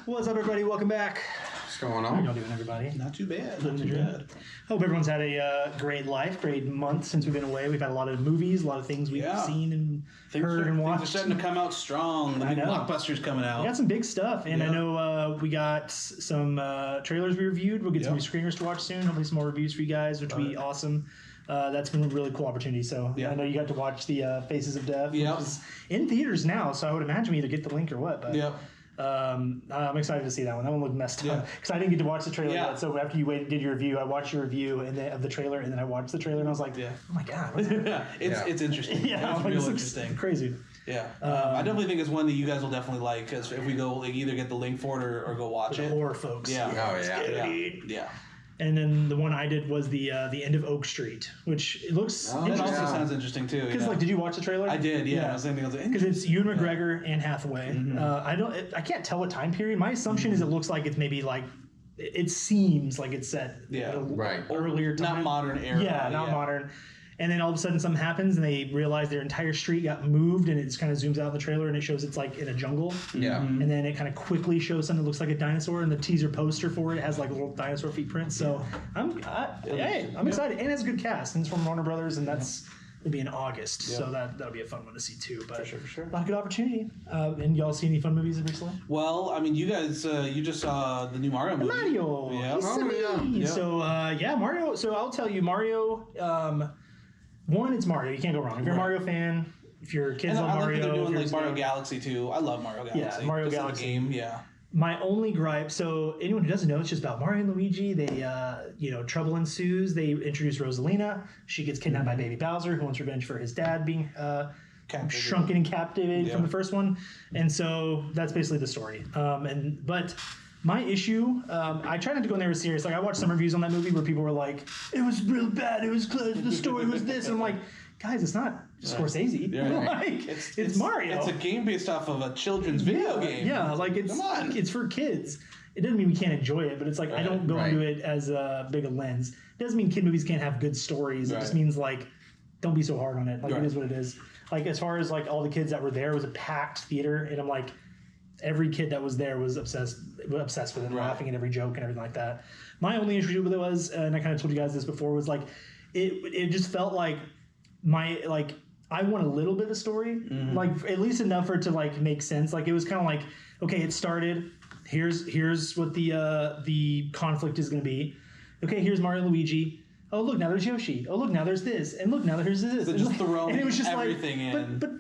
What's up, everybody? Welcome back. What's going on? How y'all doing, everybody? Not too bad. Not too bad. Hope everyone's had a great life, great month since we've been away. We've had a lot of movies, a lot of things we've seen and heard and watched. Things are starting to come out strong. The big blockbusters coming out. We got some big stuff, and I know we got some trailers we reviewed. We'll get some new screeners to watch soon. Hopefully some more reviews for you guys, which will be awesome. That's been a really cool opportunity. So I know you got to watch the Faces of Death, which is in theaters now. So I would imagine we either get the link or what. But I'm excited to see that one. That one looked messed up because I didn't get to watch the trailer yet. So after you did your review, I watched your review of the trailer, and then I watched the trailer, and I was like, "Oh my god, it's interesting. It's real interesting, crazy." Yeah, I definitely think it's one that you guys will definitely like because if we go either get the link for it or go watch it. Horror folks, yeah. And then the one I did was the end of Oak Street, which it looks. That also sounds interesting too. Because did you watch the trailer? I did. Yeah. Because it's Ewan McGregor and Hathaway. Mm-hmm. I can't tell what time period. My assumption is it looks like it's maybe like. It seems like it's set earlier time. Not modern era. Yeah, not modern. And then all of a sudden something happens and they realize their entire street got moved, and it just kind of zooms out in the trailer and it shows it's like in a jungle. Yeah. And then it kind of quickly shows something that looks like a dinosaur, and the teaser poster for it has like little dinosaur feet prints. So I'm excited. And it's a good cast. And it's from Warner Brothers, and it'll be in August. Yeah. So that'll be a fun one to see too. But for sure. A good opportunity. And y'all see any fun movies recently? Well, I mean, you guys, you just saw the new Mario movie. Mario. Yeah. So Mario. So I'll tell you, Mario. One, it's Mario. You can't go wrong. If you're a Mario fan, if your kids love Mario. They're doing like Mario Galaxy too. I love Mario Galaxy. Yeah, Mario just Galaxy. Game, yeah. My only gripe, so anyone who doesn't know, it's just about Mario and Luigi. They, trouble ensues. They introduce Rosalina. She gets kidnapped by Baby Bowser, who wants revenge for his dad being shrunken and captivated from the first one. And so that's basically the story. But my issue, I try not to go in there as serious. Like, I watched some reviews on that movie where people were like, it was real bad, it was close, the story was this. And I'm like, guys, it's not Scorsese. Yeah, like, it's Mario. It's a game based off of a children's video game. Yeah, like it's for kids. It doesn't mean we can't enjoy it, but it's like I don't go into it as big a lens. It doesn't mean kid movies can't have good stories. It just means like don't be so hard on it. Like it is what it is. Like as far as like all the kids that were there, it was a packed theater, and I'm like, every kid that was there was obsessed with it, laughing at every joke and everything like that. My only issue with it was, and I kind of told you guys this before, was like it just felt like I want a little bit of story, like at least enough for it to like make sense. Like it was kind of like, okay, it started. Here's what the conflict is going to be. Okay, here's Mario and Luigi. Oh, look, now there's Yoshi. Oh, look, now there's this. And look, now there's this. So just throwing everything in. But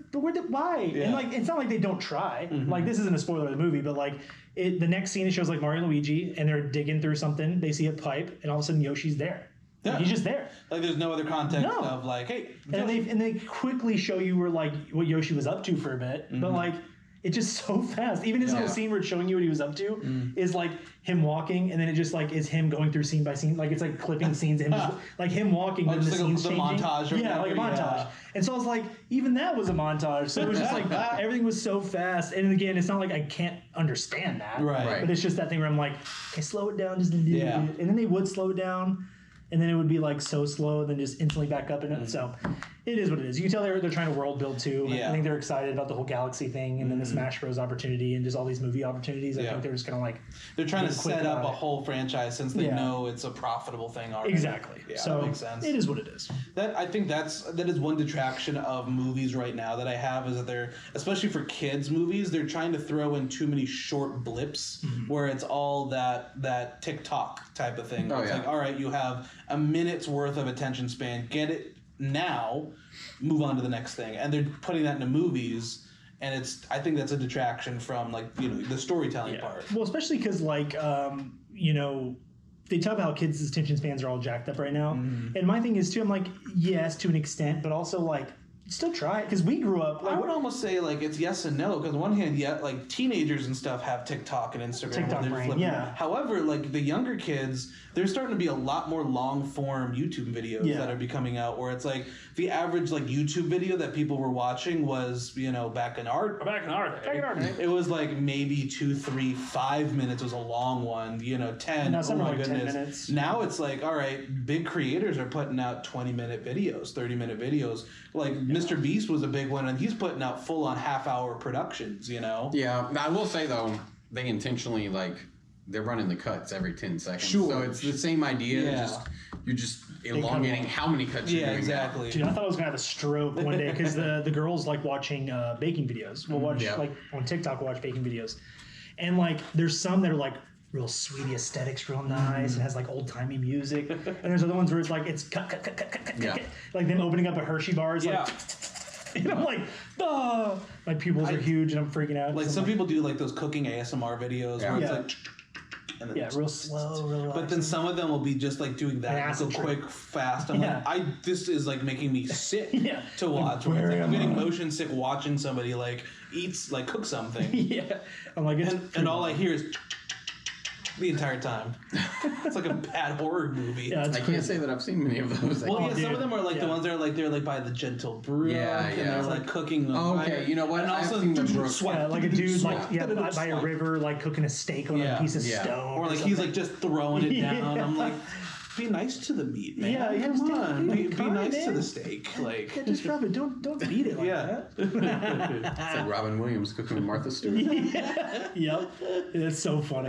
why? Yeah. And like, it's not like they don't try. Like, this isn't a spoiler of the movie, but like, the next scene, it shows like Mario and Luigi, and they're digging through something. They see a pipe, and all of a sudden Yoshi's there. Yeah. He's just there. Like, there's no other context of like, hey. And they quickly show you what Yoshi was up to for a bit. But like, it's just so fast. Even his little scene where it's showing you what he was up to is like him walking, and then it just like is him going through scene by scene. Like it's like clipping scenes, him just, like him walking, and the scenes changing. Montage. Like a montage. And so I was like, even that was a montage. So it was just like everything was so fast. And again, it's not like I can't understand that. Right. But it's just that thing where I'm like, okay, slow it down just a little bit. And then they would slow it down. And then it would be like so slow, and then just instantly back up in it. So it is what it is. You can tell they're trying to world build too. Yeah. I think they're excited about the whole Galaxy thing, and then the Smash Bros. Opportunity, and just all these movie opportunities. I think they're just kind of like they're trying to set up a whole franchise since they know it's a profitable thing already. Exactly. Yeah, so that makes sense. It is what it is. I think that is one detraction of movies right now that I have is that they're, especially for kids movies, they're trying to throw in too many short blips where it's all that TikTok type of thing. It's like, all right, you have a minute's worth of attention span, get it now, move on to the next thing. And they're putting that into movies, and I think that's a detraction from like, the storytelling part. Well, especially because like they talk about how kids' attention spans are all jacked up right now. And my thing is too, I'm like, yes, to an extent, but also like still try it, because we grew up. Like, I would almost say like it's yes and no, because on one hand, like teenagers and stuff have TikTok and Instagram. TikTok brain, However, like the younger kids, there's starting to be a lot more long form YouTube videos that are becoming out, where it's like the average like YouTube video that people were watching was back in our day, it was like maybe 2, 3, 5 minutes was a long one. 10. Now, oh my goodness. 10 minutes. Now it's like, all right, big creators are putting out 20-minute videos, 30-minute videos. Like Mr. Beast was a big one, and he's putting out full-on half-hour productions, Yeah, I will say, though, they intentionally like they're running the cuts every 10 seconds. Sure. So it's the same idea. Yeah. You're just elongating how many cuts you're doing. Exactly. Dude, I thought I was gonna have a stroke one day because the girls like watching baking videos. We'll watch like on TikTok, we'll watch baking videos, and like there's some that are like real sweet aesthetics, real nice, and has like old timey music, and there's other ones where it's like it's cut, like them opening up a Hershey bar is like. And I'm like, oh, my pupils are huge, and I'm freaking out. Like some people do like those cooking ASMR videos where it's like. And then real slow, real relaxing. But then some of them will be just like doing that so quick, fast. I'm like, this is like making me sick to watch. Like, I'm getting motion sick watching somebody like cook something. I'm like, and all I hear is the entire time. It's like a bad horror movie. I can't say that I've seen many of those. Well, some of them are like the ones that are like they're like by the gentle brook. And they're like cooking. You know what? And also I've seen the brook. Like a dude like by a river like cooking a steak on a piece of stone. Or like he's like just throwing it down. I'm like, be nice to the meat, man. Come on, be nice to the steak. Like, just rub it. Don't beat it like that. It's like Robin Williams cooking with Martha Stewart. Yep, it's so funny.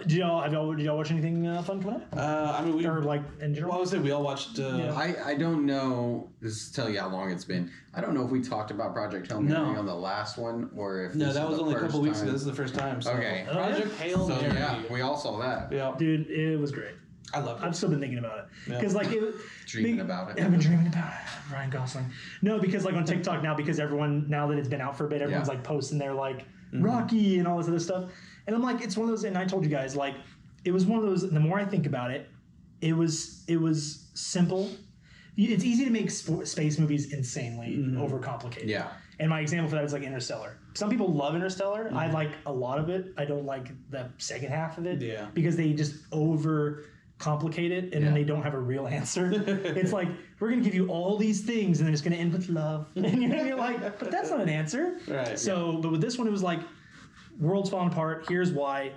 Did y'all watch anything fun coming up? I mean, or like in general. Well, I would say we all watched. I don't know. This is tell you how long it's been. I don't know if we talked about Project Hail Mary on the last one or if that was only a couple weeks ago. This is the first time. So. Okay, Project Hail Mary. Yeah, we all saw that. Yeah, dude, it was great. I loved it. I've still been thinking about it because like it. Dreaming about it. I've been dreaming about it. Ryan Gosling. No, because like on TikTok now, because everyone now that it's been out for a bit, everyone's like posting their like Rocky and all this other stuff, and I'm like, it's one of those. And I told you guys like, it was one of those. And the more I think about it, it was simple. It's easy to make space movies insanely overcomplicated. Yeah. And my example for that is like Interstellar. Some people love Interstellar. I like a lot of it. I don't like the second half of it. Yeah. Because they just overcomplicate it and then they don't have a real answer. It's like, we're going to give you all these things and then it's going to end with love. And you're like, but that's not an answer. Right. So, but with this one, it was like, world's falling apart. Here's why.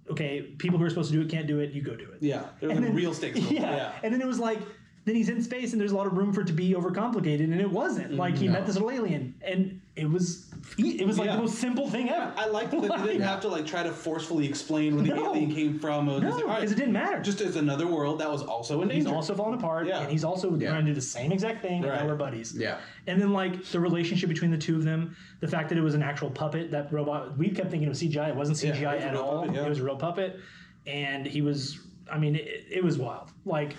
Okay, people who are supposed to do it can't do it. You go do it. Yeah. There was real stakes. Yeah. And then it was like, then he's in space and there's a lot of room for it to be overcomplicated, and it wasn't. Like he met this little alien, and it was like the most simple thing ever. I liked that they didn't have to like try to forcefully explain where the alien came from. Because it didn't matter. Just as another world that was also in danger. He's also falling apart, and he's also trying to do the same exact thing. Right. And we're buddies. Yeah. And then like the relationship between the two of them, the fact that it was an actual puppet, that robot. We kept thinking it was CGI. It wasn't CGI at all. Puppet, It was a real puppet, and he was. I mean, it was wild. Like.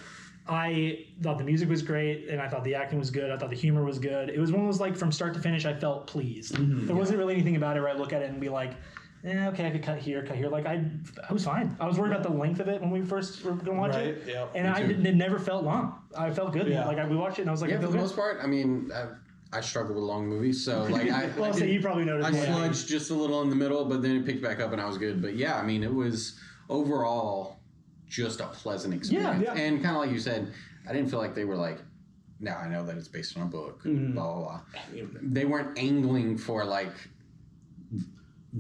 I thought the music was great, and I thought the acting was good. I thought the humor was good. It was one of those, like, from start to finish, I felt pleased. There wasn't really anything about it where I look at it and be like, okay, I could cut here. Like, I was fine. I was worried about the length of it when we first were going to watch it. Yeah, and it never felt long. I felt good. Yeah. Like, we watched it, and I was like, I feel for the most part, I mean, I struggle with long movies, so, like, you probably noticed. I sludged just a little in the middle, but then it picked back up, and I was good. But, yeah, I mean, it was overall just a pleasant experience. Yeah. And kind of like you said, I didn't feel like they were like, now I know that it's based on a book, blah, blah, blah. They weren't angling for like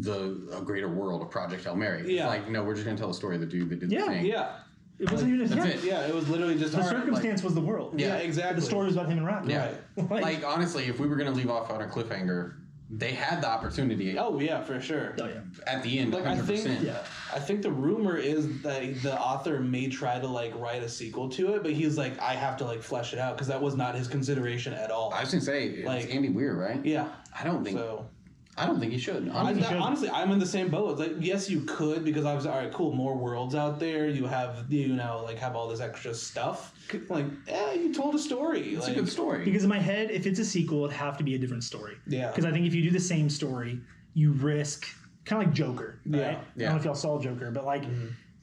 a greater world of Project Hail Mary. It's like, no, we're just going to tell the story of the dude that did the thing. Yeah. It wasn't even that's it. Yeah, it was literally just the circumstance was the world. Yeah, exactly. The story was about him and Rocky. Yeah. Like, honestly, if we were going to leave off on a cliffhanger, they had the opportunity. Oh yeah, for sure. Oh yeah. At the end, like 100%. I think the rumor is that the author may try to like write a sequel to it, but he's like, I have to like flesh it out because that was not his consideration at all. I was gonna say, it's Andy Weir, right? Yeah. I don't think he should. Honestly, I'm in the same boat. It's like, yes, you could, because I was all right, cool, more worlds out there. You have, like have all this extra stuff. Like, you told a story. It's a good story. Because in my head, if it's a sequel, it'd have to be a different story. Yeah. Because I think if you do the same story, you risk kind of like Joker. Right? Yeah. I don't know if y'all saw Joker, but like.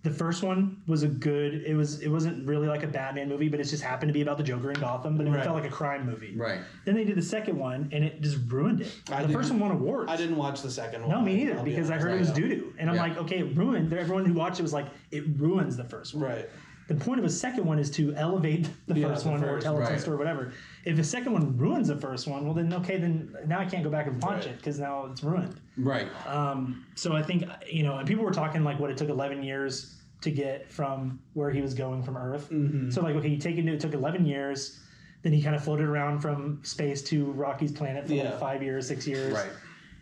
The first one was it wasn't really like a Batman movie, but it just happened to be about the Joker in Gotham, but it felt like a crime movie. Right. Then they did the second one, and it just ruined it. The first one won awards. I didn't watch the second one. No, me neither, because I heard it was doo-doo. And I'm like, okay, it ruined. Everyone who watched it was like, it ruins the first one. Right. The point of a second one is to elevate the first one or tell its own story or whatever. If the second one ruins the first one, well then now I can't go back and watch it because now it's ruined. Right. So I think, and people were talking like what it took 11 years to get from where he was going from Earth. So like, okay, it took 11 years, then he kind of floated around from space to Rocky's planet for like 5 years, 6 years. Right.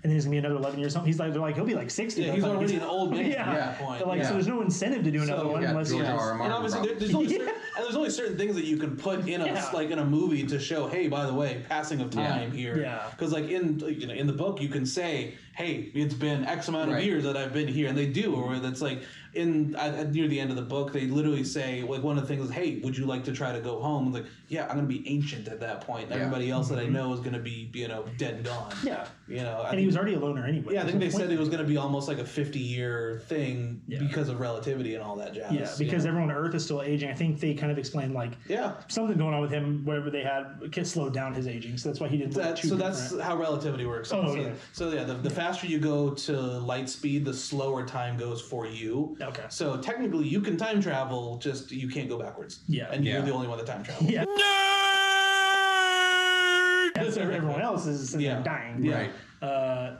and then he's gonna be another 11 years. Something. They're like, he'll be like 60. Yeah, he's already an old man at that point. Like, so there's no incentive to do another one unless George R. R. Martin, and obviously there's only certain things that you can put in a movie to show, hey, by the way, passing of time here. Yeah. Because like in the book you can say, hey, it's been X amount of years that I've been here, and they do, or that's like near the end of the book they literally say, like, one of the things is, hey, would you like to try to go home? It's like, yeah, I'm gonna be ancient at that point. Everybody else that I know is gonna be dead and gone. Yeah. And he was already a loner anyway. Yeah, I think they said it was gonna be almost like a 50-year thing because of relativity and all that jazz. Yeah, because everyone on Earth is still aging. I think they kind of explained like something going on with him, wherever they had slowed down his aging, so that's why he didn't. So that's how relativity works. So the faster you go to light speed, the slower time goes for you. Okay. So technically, you can time travel, just you can't go backwards. Yeah. And you're the only one that time travels. Yeah. So everyone else is dying. Yeah. Right.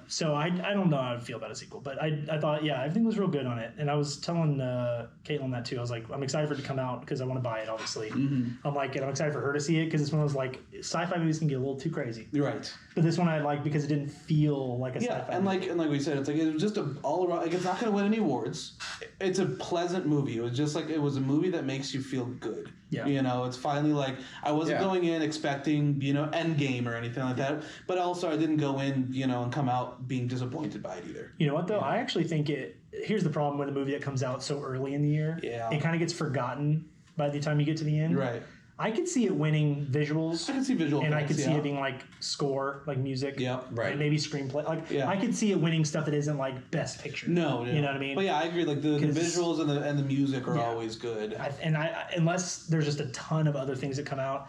So I don't know how I feel about a sequel, but I thought, everything was real good on it. And I was telling Caitlin that too. I was like, I'm excited for it to come out because I want to buy it, obviously. Mm-hmm. I'm excited for her to see it because it's one of those, like, sci-fi movies can get a little too crazy. Right. But this one I like because it didn't feel like a sci-fi movie. And like we said, it's like it was just all around. Like, it's not going to win any awards. It's a pleasant movie. It was just like it was a movie that makes you feel good. Yeah. It's finally like I wasn't going in expecting Endgame or anything like that, but also I didn't go in and come out being disappointed by it either. You know what though? I actually think here's the problem with a movie that comes out so early in the year. Yeah. It kind of gets forgotten by the time you get to the end. Right. I could see it winning visuals. I could see visual and effects, I could see it being like score, like music. Yeah, right. And maybe screenplay. I could see it winning stuff that isn't like best picture. No, you know what I mean. But I agree. Like the visuals and the music are always good. Unless there's just a ton of other things that come out,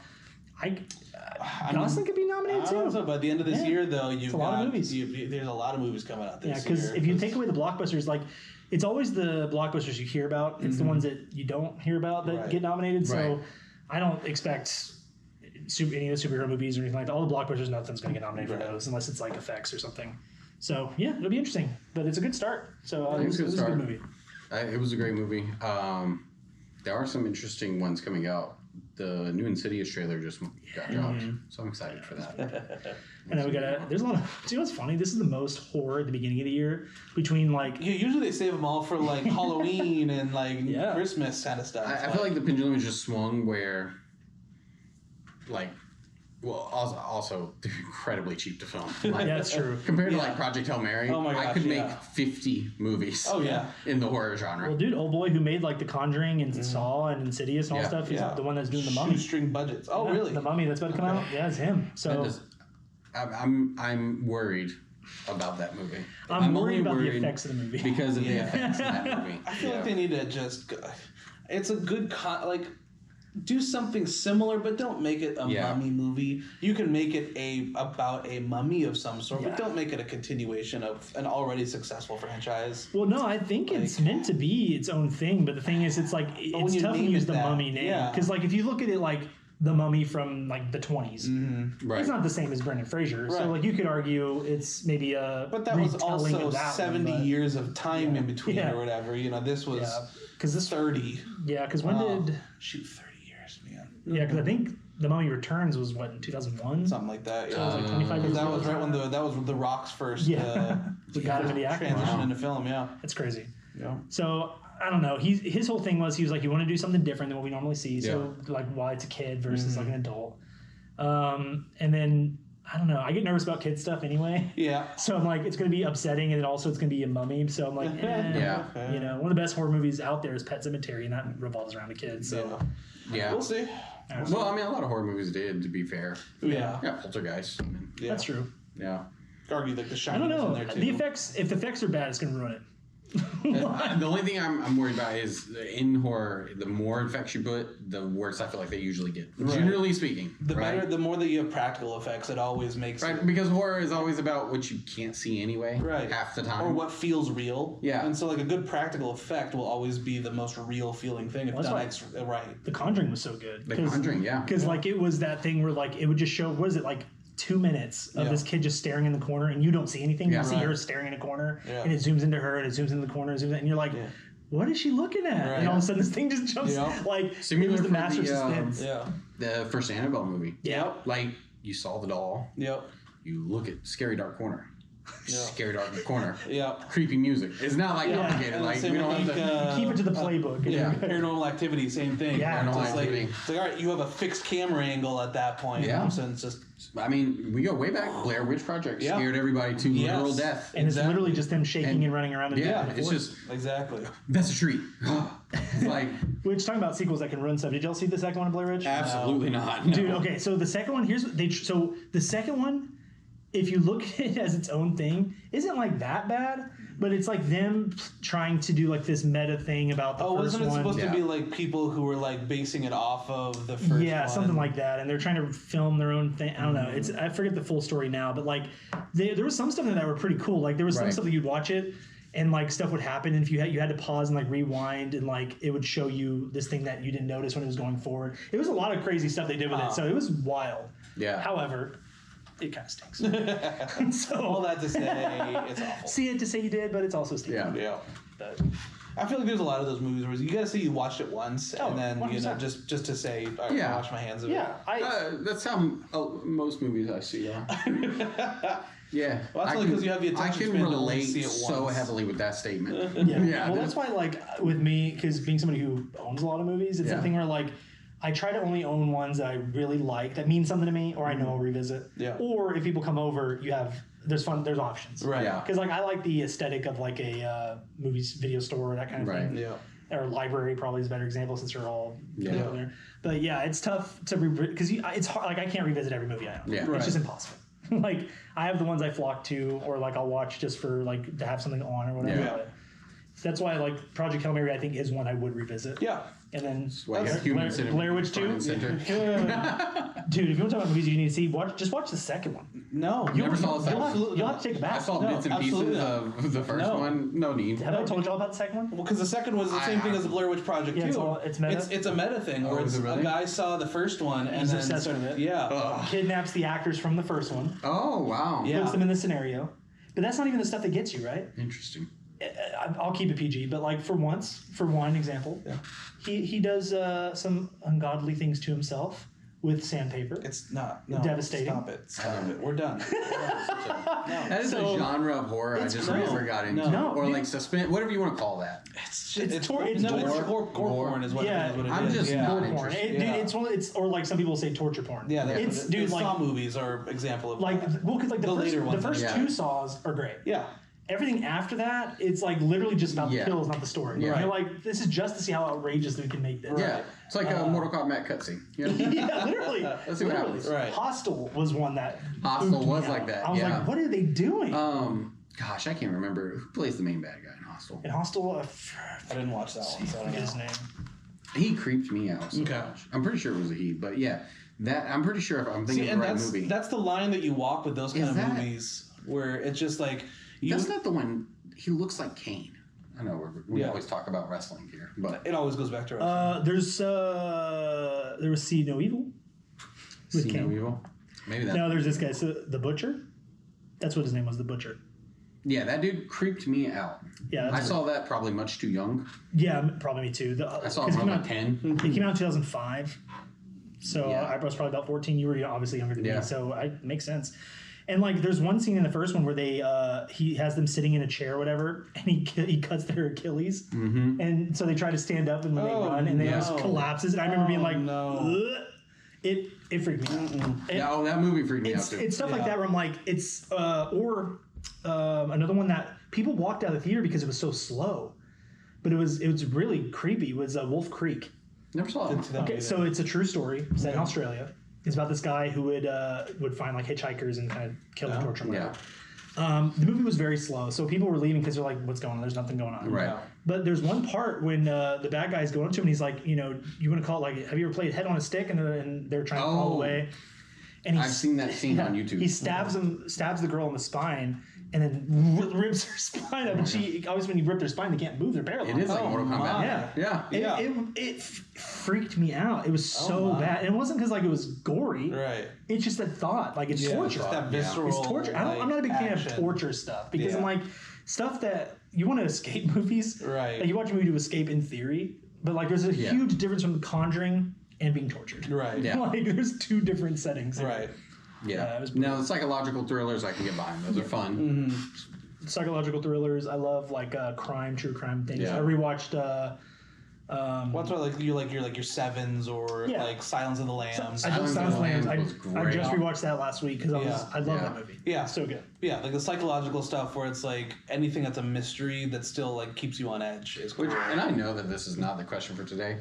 Gosling could be nominated too. So by the end of this year, though, a lot of movies. There's a lot of movies coming out this year. Yeah, because if you take away the blockbusters, like, it's always the blockbusters you hear about. It's the ones that you don't hear about that get nominated. So I don't expect any of the superhero movies or anything like that. All the blockbusters, nothing's going to get nominated for those unless it's like effects or something. So yeah, it'll be interesting. But it's a good start. So it was a good movie. It was a great movie. There are some interesting ones coming out. The new Insidious trailer just got dropped, so I'm excited for that. And then there's a lot of, do you know what's funny? This is the most horror at the beginning of the year between like... usually they save them all for like Halloween and like Christmas kind of stuff. I feel like the pendulum has just swung where also they're incredibly cheap to film. Yeah, that's true. Compared to like Project Hail Mary, oh my gosh, I could make 50 movies. Oh yeah, in the horror genre. Well, dude, old boy who made like The Conjuring and Saw and Insidious and all stuff, he's the one that's doing The Mummy. Shoestring budgets. Oh really? The Mummy that's about to come out. Yeah, it's him. So I'm worried about that movie. I'm worried about the effects of the movie because of the effects of that movie. I feel like they need to just. It's a good do something similar, but don't make it a mummy movie. You can make it about a mummy of some sort, but don't make it a continuation of an already successful franchise. Well, no, I think it's meant to be its own thing, but the thing is, it's like it's tough to use the mummy name because, like, if you look at it like the Mummy from like the 20s, it's not the same as Brendan Fraser. Right. So, like, you could argue it's maybe a but that was also 70 years of time in between or whatever. This was because this 30. Yeah, because when did 30 years, man? Yeah, because I think The Mummy Returns was what, in 2001? Something like that. Yeah, so it was like 25 years. That was right when that was The Rock's first. We got him in the acting. Transition into film. Yeah, it's crazy. Yeah. So I don't know. His whole thing was he was like, you want to do something different than what we normally see. So like, why it's a kid versus like an adult. And then I don't know. I get nervous about kid stuff anyway. Yeah. So I'm like, it's going to be upsetting, and then also it's going to be a mummy. So I'm like, one of the best horror movies out there is Pet Sematary, and that revolves around a kid. So we'll see. Well, I mean, a lot of horror movies did, to be fair. Yeah. Poltergeist. That's true. Yeah. Argue like The Shining. I don't know. In there too. The effects. If the effects are bad, it's going to ruin it. The only thing I'm worried about is in horror, the more effects you put, the worse I feel like they usually get. Right. Generally speaking, the better, the more that you have practical effects, it always makes it. Because horror is always about what you can't see anyway, half the time, or what feels real. Yeah, and so like a good practical effect will always be the most real feeling thing if done right. The Conjuring was so good. The Conjuring, because like it was that thing where like it would just show. What is it like? 2 minutes of this kid just staring in the corner, and you don't see anything. You see her staring in a corner, and it zooms into her, and it zooms into the corner, and you're like, what is she looking at? Right. And all of a sudden, this thing just jumps. Like, similar it was the for master suspense. The first Annabelle movie. Yep. Like, you saw the doll. Yep. You look at Scary Dark Corner. Scary dark corner. Yeah. Creepy music. It's not like complicated. Like we don't have to keep it to the playbook. Paranormal Activity, same thing. Yeah. It's Activity. it's like, all right, you have a fixed camera angle at that point. Yeah. So it's just. I mean, we go way back. Blair Witch Project scared everybody to literal death. And it's literally just them shaking and running around. It's just exactly. That's a treat. It's like we're just talking about sequels that can ruin stuff. Did y'all see the second one of Blair Witch? Absolutely not, no. Dude. Okay, so the second one so the second one, if you look at it as its own thing, isn't like that bad. But it's like them trying to do like this meta thing about the first one. Wasn't it supposed to be like people who were like basing it off of the first one? Yeah, something like that. And they're trying to film their own thing. I don't know. I forget the full story now, but like there was some stuff in that were pretty cool. Like there was some stuff that you'd watch it and like stuff would happen, and if you had to pause and like rewind, and like it would show you this thing that you didn't notice when it was going forward. It was a lot of crazy stuff they did with it, so it was wild. Yeah. However, it kind of stinks. So all that to say, it's awful. See it to say you did, but it's also stinking. Yeah. But I feel like there's a lot of those movies where you gotta say you watched it once, and then 100%. just to say, all right, I wash my hands of it. Yeah, that's how most movies I see are. Yeah, well, that's only because you have the attention span to only see it relate so once. heavily with that statement. Well, that's why, like, with me, because being somebody who owns a lot of movies, it's something where, like, I try to only own ones that I really like, that mean something to me, or I know I'll revisit. Yeah. Or if people come over, there's options. Right. Yeah. Because, like, I like the aesthetic of, like, a movies video store or that kind of thing. Yeah. Or library probably is a better example since they're all Yeah. there. But yeah, it's tough to because it's hard. Like I can't revisit every movie I own. Yeah. It's just impossible. Like I have the ones I flock to, or like I'll watch just for like to have something on or whatever. Yeah. But that's why like Project Hail Mary I think is one I would revisit. Yeah. And then Blair Witch 2. Dude, if you want to talk about movies you need to see, just watch the second one. No, you never saw the second one. You'll have to take it back. I saw bits and pieces of the first one. No need. Have I told you all about the second one? Well, because the second one is the same thing as the Blair Witch Project too. It's meta. It's a meta thing where a guy saw the first one and He's then obsessed with it. Yeah. Kidnaps the actors from the first one. Oh wow. Yeah. Puts them in the scenario. But that's not even the stuff that gets you, right? Interesting. I'll keep it PG, but like for one example, he does some ungodly things to himself with sandpaper. It's not devastating. Stop it. We're done. That is a genre of horror I just never got into. No. Or like suspense, whatever you want to call that. It's gore porn is what it is. I'm just not porn. interested. It's or like some people say torture porn. Yeah, it's dude like Saw movies are example of like that. well because like the first ones, two Saws are great. Yeah. Everything after that, it's like literally just about the kills, not the story. Yeah. You're like, this is just to see how outrageous we can make this. Yeah, it's like a Mortal Kombat cutscene. You know? Yeah, literally. Let's see what happens. Right. Hostel was one that. Hostel was like that. I was like, what are they doing? Gosh, I can't remember who plays the main bad guy in Hostel. In Hostel, I didn't watch that one, so I don't know his name. He creeped me out so much. I'm pretty sure it was a he, but yeah, that I'm pretty sure if I'm thinking of the right movie. That's the line that you walk with those kind of movies, where it's just like that's not the one. He looks like Kane. I know we always talk about wrestling here, but it always goes back to wrestling. There was See No Evil. See No Evil. Maybe that. No, there's this guy. So the Butcher. That's what his name was. The Butcher. Yeah, that dude creeped me out. Yeah, I saw that probably much too young. Yeah, probably me too. I saw it when I was 10. It came out in 2005. So I was probably about 14. You were obviously younger than me, so it makes sense. And like, there's one scene in the first one where he has them sitting in a chair or whatever, and he cuts their Achilles, and so they try to stand up and when they run, and they just collapses. And I remember being like, it freaked me out. That movie freaked me out too. It's stuff like that where I'm like, it's another one that people walked out of the theater because it was so slow, but it was really creepy. It was Wolf Creek. Never saw it. Okay, so it's a true story set in Australia. It's about this guy who would find like hitchhikers and kind of kill them, torture them. Yeah. The movie was very slow, so people were leaving because they're like, "What's going on? There's nothing going on." Right. But there's one part when the bad guy's going up to him and he's like, you want to call it like, have you ever played Head on a Stick? And they're trying to crawl away. And I've seen that scene on YouTube. He stabs the girl in the spine, and then rips her spine up. And she always, when you rip their spine, they can't move. They're paralyzed. It is like Mortal Kombat. Yeah. It freaked me out. It was so bad. And it wasn't because like it was gory. Right. It's just that thought. Like it's torture. Just that visceral. It's torture. I'm not a big fan of torture stuff because I'm like stuff that you want to escape movies. Right. Like you watch a movie to escape in theory, but like there's a huge difference from The Conjuring and being tortured. Right. Yeah. Like there's two different settings. Right. Yeah. It was now the psychological thrillers I can get behind. Those are fun. Psychological thrillers. I love like true crime things. I rewatched. What's like your Sevens or like Silence of the Lambs. Silence of the Lambs. I just rewatched that last week because I love that movie. Yeah, so good. Yeah, like the psychological stuff where it's like anything that's a mystery that still like keeps you on edge is cool. And I know that this is not the question for today,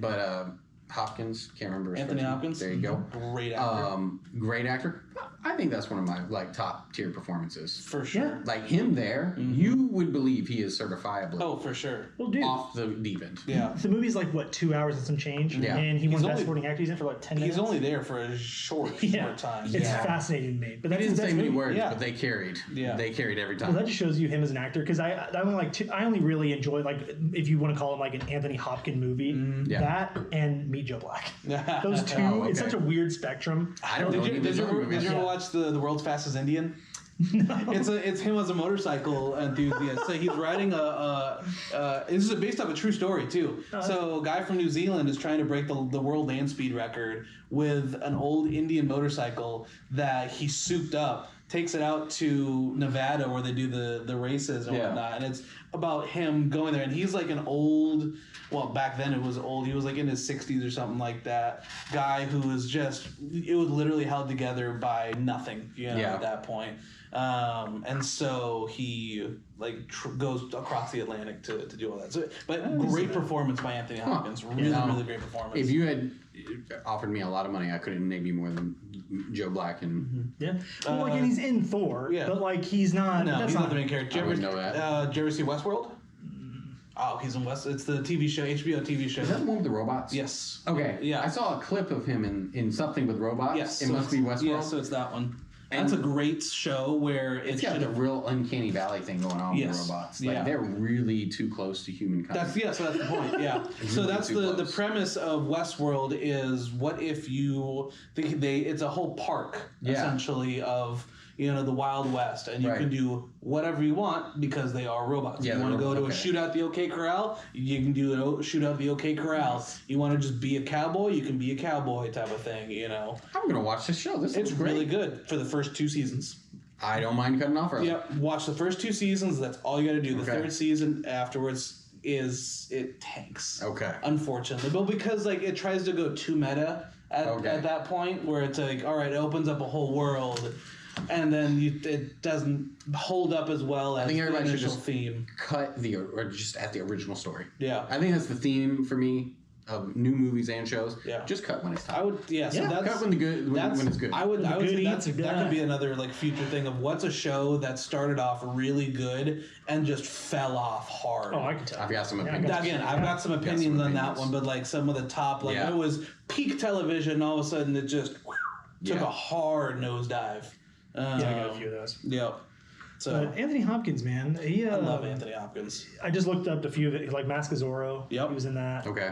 but Hopkins, can't remember his Anthony first name. Hopkins. There you go. Great actor. Great actor. I think that's one of my like top tier performances. For sure. Yeah. Like him there, you would believe he is certifiably. Oh, for sure. Well, dude, off the deep end. Yeah. The movie's like what 2 hours and some change. Yeah. And he won Best Supporting Actor. He's in for like 10 minutes. He's only there for a short time. It's fascinating to me. But He didn't say many words, Yeah. but they carried. Yeah. They carried every time. Well, that just shows you him as an actor because I only really enjoy like if you want to call him like an Anthony Hopkins movie, that and Meet Joe Black. Those two, it's such a weird spectrum. I don't know. Did you ever watch the World's Fastest Indian? No. It's him as a motorcycle enthusiast. So he's riding this is based off a true story too. So a guy from New Zealand is trying to break the world land speed record with an old Indian motorcycle that he souped up. Takes it out to Nevada where they do the races and whatnot, and it's about him going there. And he's like an old, well, back then it was old. He was like in his 60s or something like that. Guy who was it was literally held together by nothing, at that point. And so he like goes across the Atlantic to do all that. So, but great performance by Anthony Hopkins. Really great performance. If you had offered me a lot of money, I couldn't name you more than Joe Black and Well, and he's in Thor, but like he's not. No, he's not the main character. I wouldn't know that. Did you ever see Westworld? Oh, he's in West. It's the TV show, HBO TV show. Is that the one with the robots? Yes. Okay. Yeah. I saw a clip of him in something with robots. Yes. It must be Westworld. Yeah, so it's that one. That's a great show where it's got the real uncanny valley thing going on with robots. Like they're really too close to humankind. So that's the point. Yeah. So that's the premise of Westworld is what if you think it's a whole park essentially of the Wild West, and you can do whatever you want because they are robots. You want to go to a shootout at the OK Corral, you can do a shootout at the OK Corral. Yes. You want to just be a cowboy, you can be a cowboy type of thing. I'm gonna watch this show. It's really good for the first 2 seasons. I don't mind cutting off early. Yep. Watch the first 2 seasons. That's all you got to do. The third season afterwards it tanks. Okay. Unfortunately, but because like it tries to go too meta at that point where it's like, all right, it opens up a whole world. And then it doesn't hold up as well as I think everybody should just theme. Cut or just at the original story. Yeah, I think that's the theme for me of new movies and shows. Yeah, just cut when it's time. I would. Yeah, so that's cut when it's good. I would say that could be another like future thing of what's a show that started off really good and just fell off hard. Oh, I can tell. I've got some opinions. I've got some opinions on that one, but like some of the top, like it was peak television. All of a sudden, it just took a hard nosedive. I got a few of those. Yep. So but Anthony Hopkins, man, I love Anthony Hopkins. I just looked up a few of it, like Mask of Zorro. Yep. He was in that. Okay.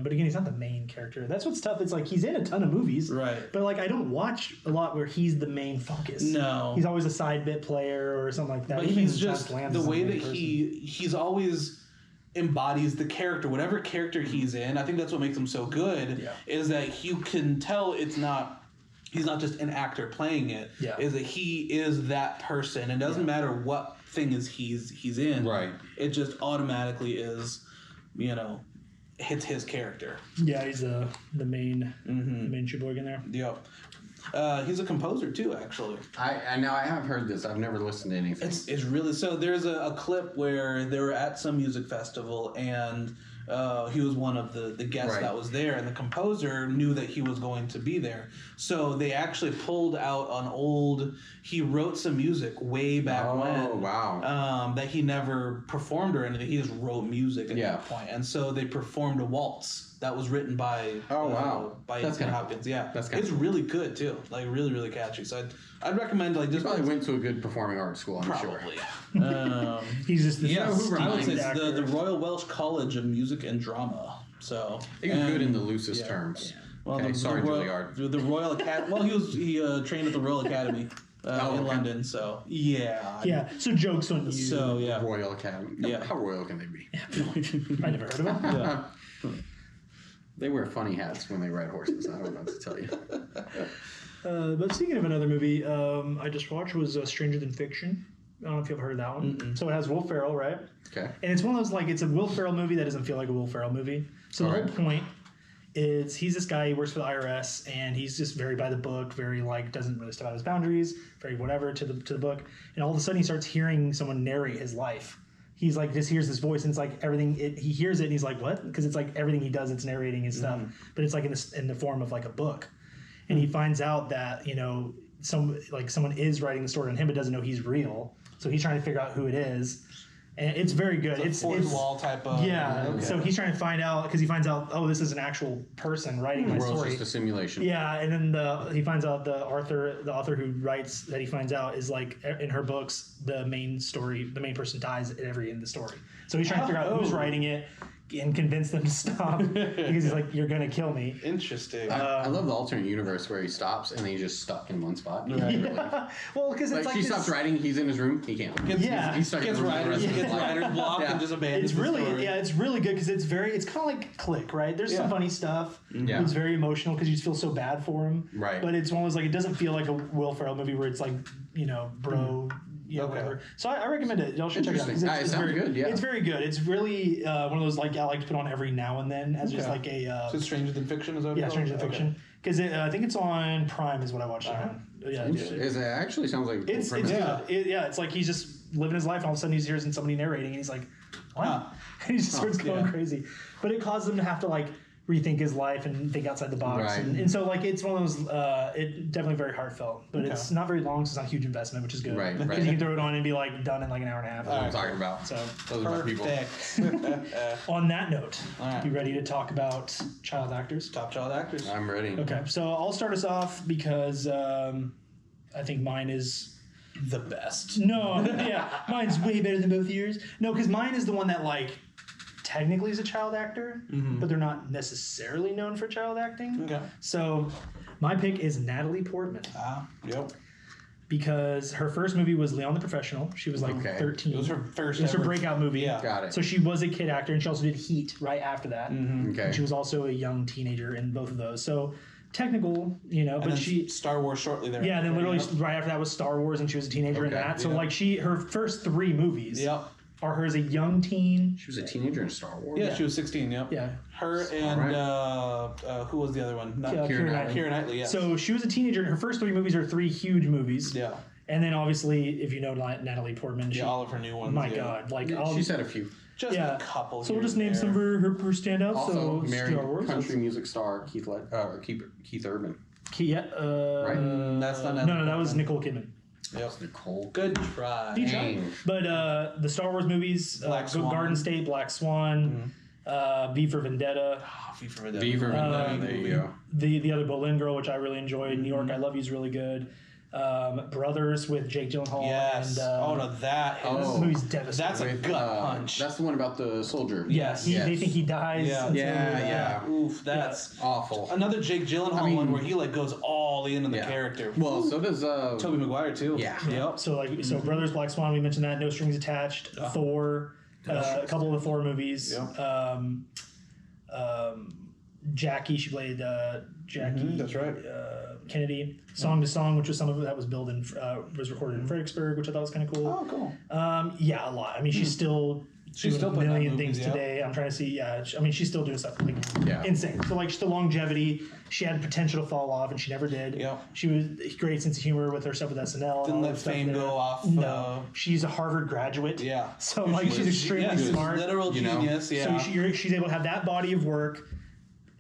But again, he's not the main character. That's what's tough. It's like he's in a ton of movies. Right. But like I don't watch a lot where he's the main focus. No. He's always a side bit player or something like that. But he's just the way that he's always embodies the character, whatever character he's in. I think that's what makes him so good. Yeah. Is that you can tell he's not just an actor playing it. Yeah. Is that he is that person. It doesn't matter what thing he's in. Right. It just automatically is, hits his character. Yeah, he's the main shibboleth in there. Yep. He's a composer too, actually. I have heard this. I've never listened to anything. It's really so. There's a clip where they were at some music festival and. He was one of the guests that was there, and the composer knew that he was going to be there. So they actually pulled out he wrote some music way back when. Oh, wow. That he never performed or anything. He just wrote music at that point. And so they performed a waltz that was written by Anthony Hopkins. Yeah. It's really good, too. Like, really, really catchy. So I'd recommend, like, just... He probably went to a good performing arts school, I'm sure. He's just the I would say it's the Royal Welsh College of Music and Drama. So he's good in the loosest terms. Yeah. Well, sorry, Juilliard. The Royal Academy. Well, he trained at the Royal Academy in London. So yeah. So jokes on you. So Royal Academy. Yeah. How royal can they be? I never heard of it. Yeah. They wear funny hats when they ride horses. I don't know what to tell you. But speaking of another movie, I just watched was Stranger Than Fiction. I don't know if you've heard of that one. So it has Will Ferrell, right? Okay. And it's one of those, like, it's a Will Ferrell movie that doesn't feel like a Will Ferrell movie. So the whole point is he's this guy, he works for the IRS, and he's just very by the book, very, like, doesn't really step out of his boundaries, very whatever to the book. And all of a sudden he starts hearing someone narrate his life. He's like, just hears this voice, and it's like everything, he hears it, and he's like, what? Because it's like everything he does, it's narrating his stuff. But it's like in the form of like a book. And he finds out that, you know, someone is writing the story on him, but doesn't know he's real. So he's trying to figure out who it is. And it's very good. It's fourth wall type of... Yeah. Okay. So he's trying to find out, because he finds out, oh, this is an actual person writing my story. The world's just a simulation. Yeah, and then he finds out the author who writes that he finds out is, like, in her books, the main person dies in the story. So he's trying to figure out who's writing it and convince them to stop because he's like, you're gonna kill me. Interesting. I love the alternate universe where he stops and he's just stuck in one spot. Yeah. Well, because it's like she stops writing, he's in his room, he can't. He's stuck in the room. Writer's block and just abandons the story. It's really good because it's kind of like Click, right? There's some funny stuff. Yeah. It's very emotional because you just feel so bad for him. Right. But it's one of those, like, it doesn't feel like a Will Ferrell movie where it's like, you know, bro. Whatever. So I recommend it. Y'all should check it out. It sounds very good. Yeah, it's very good. It's really one of those, like, I like to put on every now and then as just like a. So Stranger Than Fiction is that? Yeah, Stranger Than Fiction. Because I think it's on Prime is what I watched it on. Yeah, it actually sounds like it's good. It's like he's just living his life, and all of a sudden he's hearing somebody narrating, and he's like, "Wow!" And he just starts going crazy. But it causes him to have to, like, rethink his life and think outside the box. Right. And so, like, it's one of those, it definitely very heartful, but it's not very long, so it's not a huge investment, which is good. Right. Because you can throw it on and be, like, done in like an hour and a half. That's what I'm talking about. So those are my people. On that note, you ready to talk about child actors? Top child actors. I'm ready. Okay, so I'll start us off because I think mine is the best. No, mine's way better than both yours. No, because mine is the one that, like, technically is a child actor, but they're not necessarily known for child acting. Okay. So my pick is Natalie Portman. Yep. Because her first movie was Leon the Professional. She was like 13. It was her first. It was her breakout movie. Yeah. Got it. So she was a kid actor, and she also did Heat right after that. Okay. And she was also a young teenager in both of those. So technical, you know, but she Star Wars shortly there. Yeah, and then literally right after that was Star Wars, and she was a teenager in that. So like her first 3 movies. Yep. Are her as a young teen. She was a teenager in Star Wars. Yeah, she was 16. Yep. Yeah. Her and who was the other one? Keira Knightley. Yeah. So she was a teenager. Her first 3 movies are 3 huge movies. Yeah. And then obviously, if you know Natalie Portman, all of her new ones. My God, like she's had a few. Just a couple. So we'll just name some of her standouts. Also, so married Star Wars, country music star Keith Urban. Right. That's not. No, that was Nicole Kidman. Yep. Nicole. Good try. But the Star Wars movies, Garden State, Black Swan, V for Vendetta. V for Vendetta. There you go. The other Boleyn Girl, which I really enjoyed. New York, I Love You is really good. Brothers with Jake Gyllenhaal. Yes. This movie's devastating. That's a gut punch. That's the one about the soldier. Yes. They think he dies. Yeah. Oof, that's awful. Another Jake Gyllenhaal one where he, like, goes all in the character. Well, so does Tobey Maguire too. Yeah. Yep. So Brothers, Black Swan, we mentioned that. No Strings Attached. Thor. A couple of the Thor movies. Yep. Jackie, she played Jackie. That's right. Kennedy. Song to Song, which was some of it that was was recorded in Fredericksburg, which I thought was kind of cool. Oh, cool. Yeah, a lot. I mean, she's still doing a million things today. I'm trying to see. Yeah, I mean, she's still doing stuff like insane. So, like, the longevity, she had potential to fall off, and she never did. Yeah. She was great sense of humor with her stuff with SNL. Didn't let fame go off. No, she's a Harvard graduate. Yeah. So, like, she's extremely smart. Literal genius. Yeah. So she's able to have that body of work.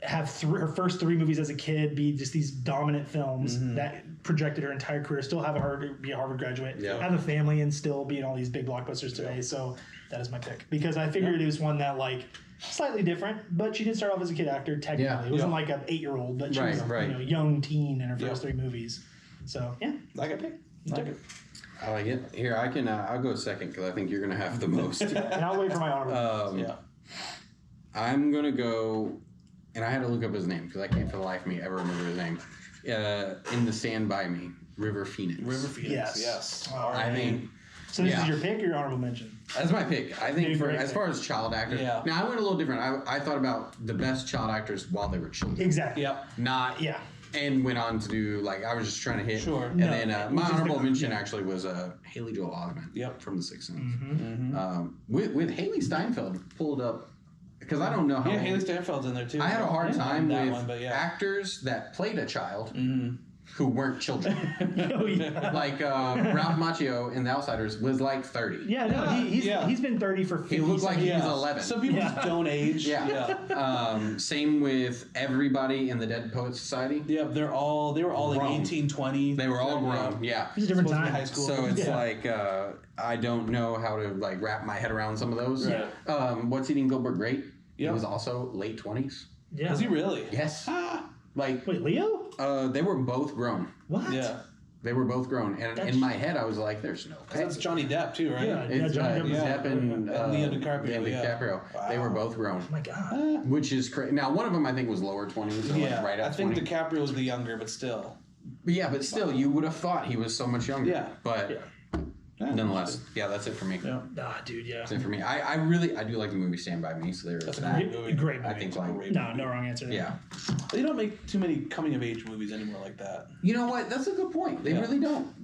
Have her first 3 movies as a kid be just these dominant films that projected her entire career. Still have be a Harvard graduate. Have a family and still be in all these big blockbusters today. So that is my pick because I figured it was one that, like, slightly different, but she did start off as a kid actor. Technically, it wasn't like an 8-year-old, but she was a young teen in her first 3 movies. So like a pick. Like it. I like it. Here, I can. I'll go second because I think you're gonna have the most. And I'll wait for my honorable. I'm gonna go. And I had to look up his name because I can't for the life of me ever remember his name. In the Stand By Me, River Phoenix. Yes. I think. So this is your pick or your honorable mention? That's my pick. I think as far as child actors. Yeah. Now I went a little different. I thought about the best child actors while they were children. Exactly. Yep. Not and went on to do I was just trying to hit. Sure. And then my honorable mention actually was Haley Joel Osment. From The Sixth Sense. With Haley Steinfeld pulled up. Because I don't know how. Yeah, Haley Steinfeld's in there too. I had a hard time with one, actors that played a child who weren't children. Oh, yeah. Ralph Macchio in The Outsiders was 30. Yeah, no, he's been 30 for 50 He looked like he was 11. Some people just don't age. Same with everybody in the Dead Poets Society. Yeah, they were all grown. 18, 20. They were all grown. Yeah. It was a different time. High school. So it's I don't know how to wrap my head around some of those. Right. What's Eating Gilbert Grape? Yep. He was also late 20s. Yeah. Was he really? Yes. Wait, Leo? They were both grown. What? Yeah. They were both grown. And in my head, I was like, there's no way. That's Johnny Depp too, right? Yeah, It's Johnny Depp and Leo DiCaprio. DiCaprio. Wow. They were both grown. Oh my God. Which is crazy. Now, one of them I think was lower 20s. So right at 20. I think DiCaprio was the younger, but still. But still, you would have thought he was so much younger. Yeah. But nonetheless, that's it for me. Yeah. Dude, yeah. That's it for me. I do like the movie Stand By Me. So That's a great movie. Great movie. I think no wrong answer there. Yeah. They don't make too many coming of age movies anymore like that. You know what? That's a good point. They really don't.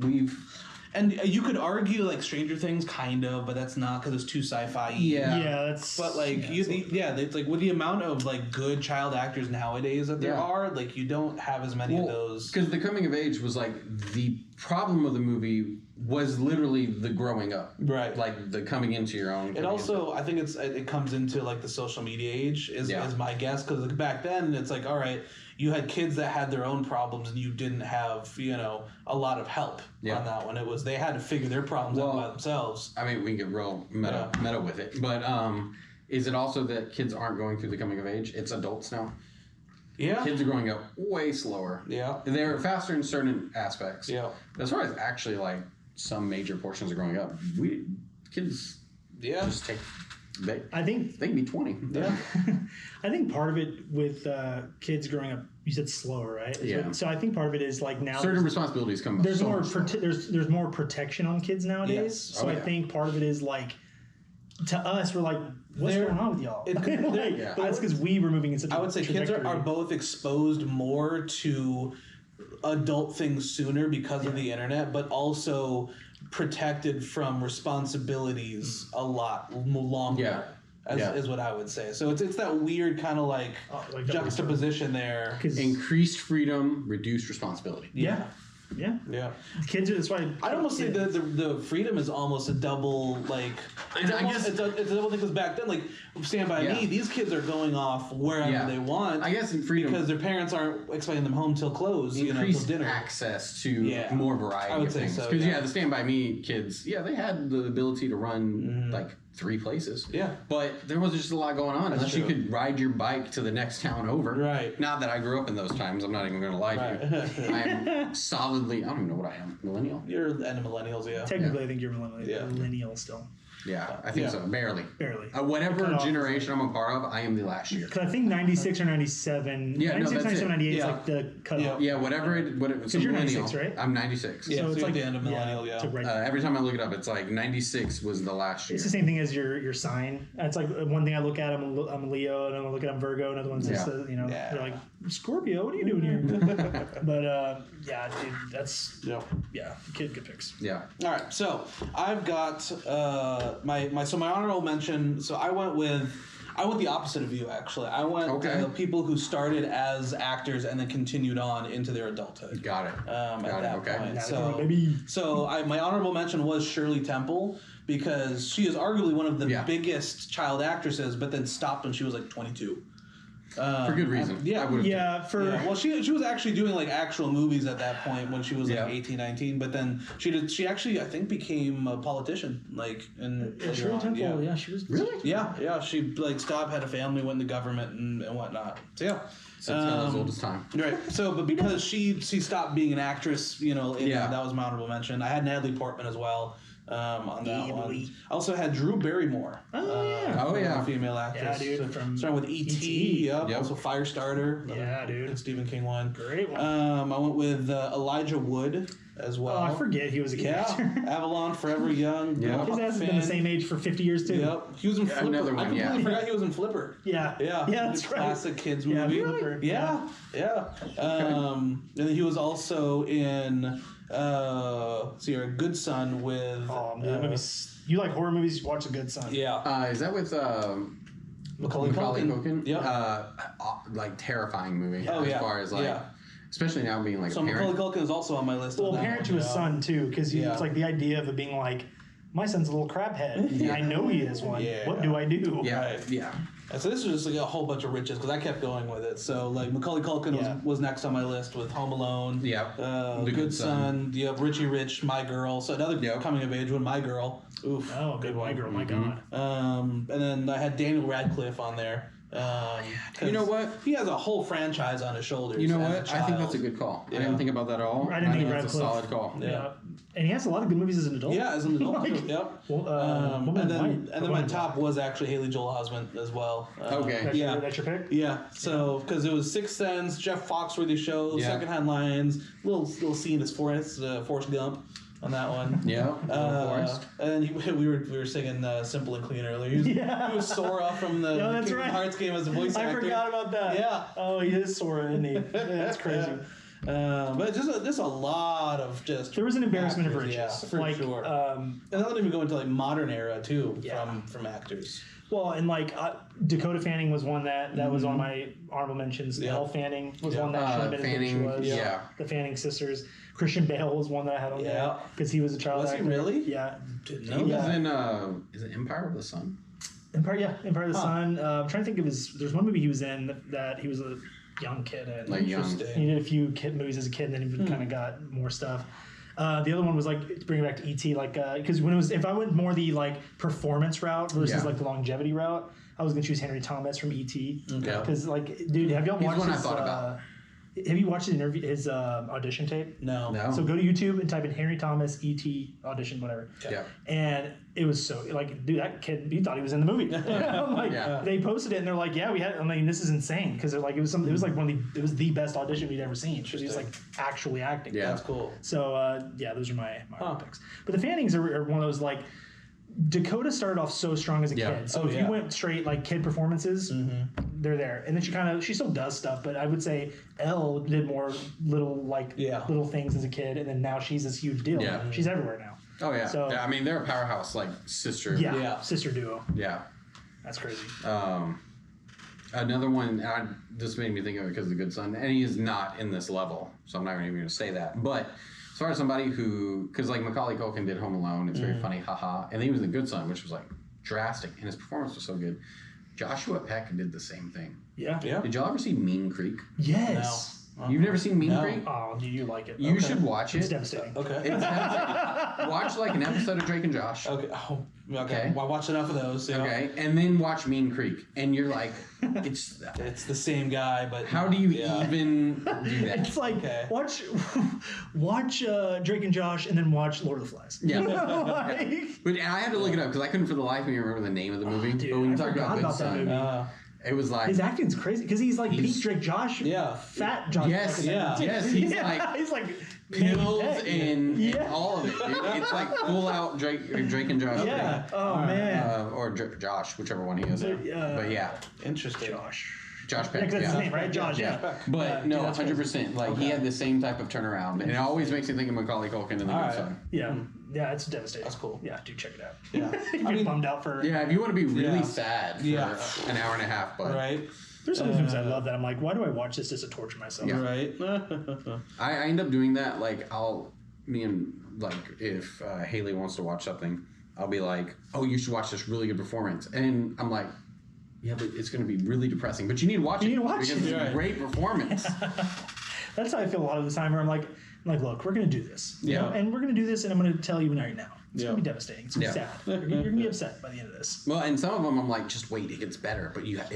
And you could argue Stranger Things, kind of, but that's not because it's too sci-fi. Yeah, that's. But it's with the amount of good child actors nowadays that there are, you don't have as many of those. Because the coming of age was the problem of the movie was literally the growing up, right? The coming into your own. It also, I think it comes into the social media age is my guess, because back then it's all right. You had kids that had their own problems, and you didn't have, a lot of help on that one. It was they had to figure their problems out by themselves. I mean, we can get real meta with it, but is it also that kids aren't going through the coming of age? It's adults now. Yeah, kids are growing up way slower. Yeah, they're faster in certain aspects. Yeah, but as far as actually some major portions of growing up, kids just take. I think they can be 20. Yeah. I think part of it with kids growing up, you said slower, right? So I think part of it is now certain responsibilities come. There's more there's more protection on kids nowadays. Yes. So I think part of it is to us, we're what's going on with y'all? But that's because we were moving in such. I would say kids are both exposed more to adult things sooner because of the internet, but also protected from responsibilities a lot longer. Is what I would say. So it's that weird kind of juxtaposition there. Increased freedom, reduced responsibility. Yeah. Kids are. That's why I'd almost say the freedom is almost a double it's a double thing, because back then Stand By Me, these kids are going off wherever they want. I guess in freedom because their parents aren't expecting them home till close. Increased till dinner. access to more variety. I would of say things. so. Because the Stand By Me kids, they had the ability to run 3 places. Yeah. But there wasn't just a lot going on unless you could ride your bike to the next town over. Right. Not that I grew up in those times. I'm not even going to lie to you. I am solidly, I don't even know what I am, millennial? You're end of millennials, yeah. Technically, I think you're millennial still. Yeah, I think so. Barely. Whatever generation I'm a part of, I am the last year. Because I think 96 or 97. Yeah, 96, 97, 98 is the cutoff. Yeah, whatever it. Because you're 96, right? I'm 96. Yeah, so it's the end of millennial, every time I look it up, it's 96 was the last year. It's the same thing as your sign. It's one thing I look at, I'm a Leo, and I'm look at I'm Virgo, another one's just, they're Scorpio, what are you doing here? But, dude, that's, good picks. Yeah. All right, so I've got my honorable mention. So I went the opposite of you, actually. I went people who started as actors and then continued on into their adulthood. Got it. At that point. My honorable mention was Shirley Temple, because she is arguably one of the biggest child actresses, but then stopped when she was 22. For good reason. Well, she was actually doing actual movies at that point when she was 18, 19, but then she actually, I think, became a politician Shirley Temple, she was really she stopped, had a family, went into government and whatnot. So so it's as old as time. Right. So, but because she stopped being an actress, that was my honorable mention. I had Natalie Portman as well. On that one. I also had Drew Barrymore. Female actress. Yeah, dude. Starting with E.T. Yep. Also Firestarter. Yeah, dude. Stephen King one. Great one. I went with Elijah Wood. as well. Oh, I forget he was a character. Yeah, Avalon, Forever Young. Yeah. His ass has been the same age for 50 years, too. Yep. He was in Flipper. Another one, I completely forgot he was in Flipper. Yeah. Yeah. That's right. Classic kids movie. Flipper. Yeah. And then he was also in you're a Good Son with that movie's, you like horror movies, you watch A Good Son. yeah. Is that with Macaulay Culkin? Yep. Like terrifying movie as far as like, especially now being like So a parent. Macaulay Culkin is also on my list. Well, parent to his son, too, because it's like the idea of it being like, my son's a little craphead, and I know he is one. Yeah. What do I do? Yeah, Right. yeah. And so this was just like a whole bunch of riches because I kept going with it. So like Macaulay Culkin was next on my list with Home Alone. Yeah. The Good Son. You have Richie Rich, My Girl. So another coming of age one, My Girl. Oof. Oh, good My Girl, my God. And then I had Daniel Radcliffe on there. You know what? He has a whole franchise on his shoulders. You know as a what? I think child. that's a good call. I didn't think about that at all. I didn't think that's a Radcliffe. solid call. Yeah. And he has a lot of good movies as an adult. Yeah, as an adult. Like, Yep. Well, And then my top was actually Haley Joel Osment as well. Okay. That's your pick? Yeah, so because it was Sixth Sense, Jeff Foxworthy Show, Secondhand Lions, little scene as Forrest Gump on that one. Yeah. Forrest. And then we were singing Simple and Clean earlier. He was Sora from the Kingdom Hearts game as a voice actor. I forgot about that. Yeah. Oh, he is Sora, isn't he? Yeah, that's crazy. But just a lot of just. There was an embarrassment actors, of riches, yeah, for sure. And I don't even go into like modern era too from actors. Well, and like Dakota Fanning was one that was on my honorable mentions. Elle Fanning was one that should have been as big as she was. Yeah. The Fanning sisters. Christian Bale was one that I had on there because he was a child actor. Was he really? Yeah. Didn't He know. was in is it Empire of the Sun? Empire of the Sun. I'm trying to think of there's one movie he was in that he was a young kid in. Like young. He did a few kid movies as a kid, and then he kind of got more stuff. The other one was like to bring it back to E.T. Like because when it was if I went more the like performance route versus like the longevity route, I was gonna choose Henry Thomas from E.T. Because like dude, have y'all watched one I his, thought about. Have you watched his audition tape? No. So go to YouTube and type in Henry Thomas E.T. audition, whatever. Yeah. And it was so like, dude, that kid, he thought he was in the movie. I'm like, they posted it and they're like, yeah, we had. I mean, this is insane because they're like, it was like it was the best audition we'd ever seen. Because he was like actually acting. Yeah, that's cool. So those are my picks. But the Fannings are one of those like. Dakota started off so strong as a kid. So if you went straight like kid performances, they're there. And then she still does stuff, but I would say Elle did more little things as a kid, and then now she's this huge deal. Yeah. She's everywhere now. Oh yeah. So, I mean, they're a powerhouse like sister. Yeah. Sister duo. Yeah. That's crazy. Another one, this made me think of it because of The Good Son, and he is not in this level, so I'm not even going to say that. But as far as somebody who, because like Macaulay Culkin did Home Alone, it's very funny, haha, and then he was in The Good Son, which was like drastic, and his performance was so good. Joshua Peck did the same thing. Yeah. Did y'all ever see Mean Creek? Yes. No. You've never seen Mean Creek? Oh, do you like it? You should watch it. It's devastating. Okay. It's devastating. Watch like an episode of Drake and Josh. Okay. Oh, okay. Well, I watched enough of those. Yeah. Okay, and then watch Mean Creek, and you're like, it's the same guy, but how do you even do that? It's like watch Drake and Josh, and then watch Lord of the Flies. Yeah. Like, But I had to look it up because I couldn't for the life of me remember the name of the movie. dude, but when you I talk forgot about Good about that Son, movie. it was like his acting's crazy because he's like peak Drake Josh, fat Josh. Yes, yeah. yes, he's like he's like pills Peck. and all of it. It's like full out Drake and Josh. Yeah. Thing. Oh man. Or Josh, whichever one he is. But yeah, interesting. Josh Peck. That's his name, right? Josh. Yeah. But no, 100%. Like he had the same type of turnaround, and it always makes me think of Macaulay Culkin in The Good Son. Yeah. Yeah, it's devastating. That's cool. Yeah, do check it out. Yeah. I mean, bummed out for. Yeah, if you want to be really sad for an hour and a half, but right. There's some movies I love that I'm like, why do I watch this just to torture myself? Yeah. Right. I end up doing that. Like if Haley wants to watch something, I'll be like, oh, you should watch this really good performance, and I'm like, yeah, but it's going to be really depressing. But you need to watch it. Because it's a great performance. That's how I feel a lot of the time. Where I'm like, look, we're going to do this. You know? And we're going to do this, and I'm going to tell you right now. It's going to be devastating. It's going to be sad. You're going to be upset by the end of this. Well, and some of them I'm like, just wait, it gets better. But it has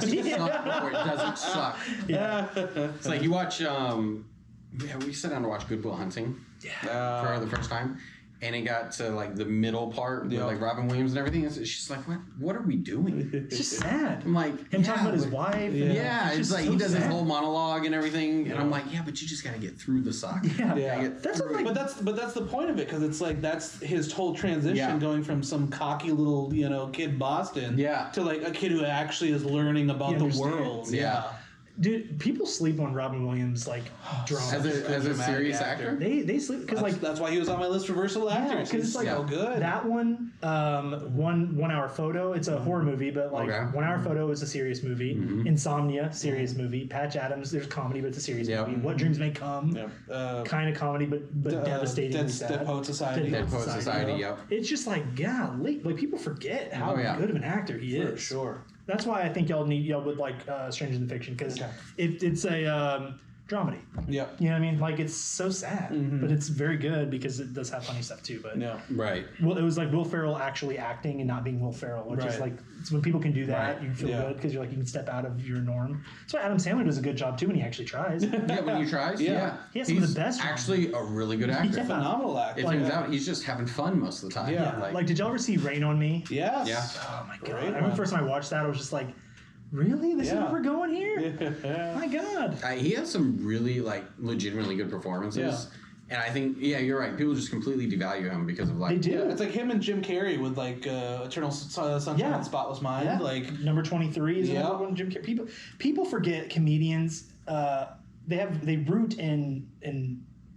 to suck before it doesn't suck. Yeah. It's like you watch, we sat down to watch Good Will Hunting for the first time. and it got to like the middle part with like Robin Williams and everything. And she's like, "What are we doing?" It's just sad. I'm like, him talking about his wife. It's like he does his whole monologue and everything, and I'm like, but you just got to get through the sock. That's the point of it, because it's like that's his whole transition, going from some cocky little kid Boston, to like a kid who actually is learning about the world. Dude, people sleep on Robin Williams like drama as a serious actor. They sleep because that's why he was on my list for versatile actors. Because it's like so good. That one, 1 hour photo. It's a horror movie, but like 1 hour photo is a serious movie. Insomnia, serious movie. Patch Adams, there's comedy, but it's a serious movie. What Dreams May Come, kind of comedy, but devastatingly sad. Dead Poet Society. Dead Poet Society. It's just like golly, like people forget how good of an actor he is. For sure. That's why I think y'all would like Stranger Than Fiction, because it's a dramedy. Yeah. You know what I mean? Like, it's so sad, but it's very good because it does have funny stuff too. But well, it was like Will Ferrell actually acting and not being Will Ferrell, which is like, it's when people can do that, you feel good because you're like, you can step out of your norm. That's why Adam Sandler does a good job too when he actually tries. When he tries, he has some of the best. Actually, a really good actor. Phenomenal actor. It turns out he's just having fun most of the time. Like, did y'all ever see Rain on Me? Yes. Yeah. Oh my god! I remember the first time I watched that, I was just like, really? This is where we're going here? My God. He has some really, like, legitimately good performances. And I think, you're right. People just completely devalue him because of, like... They do. It's like him and Jim Carrey with, like, Eternal Sunshine of the Spotless Mind. Yeah. Like, Number 23 is another one. Jim Carrey. People forget comedians, they root in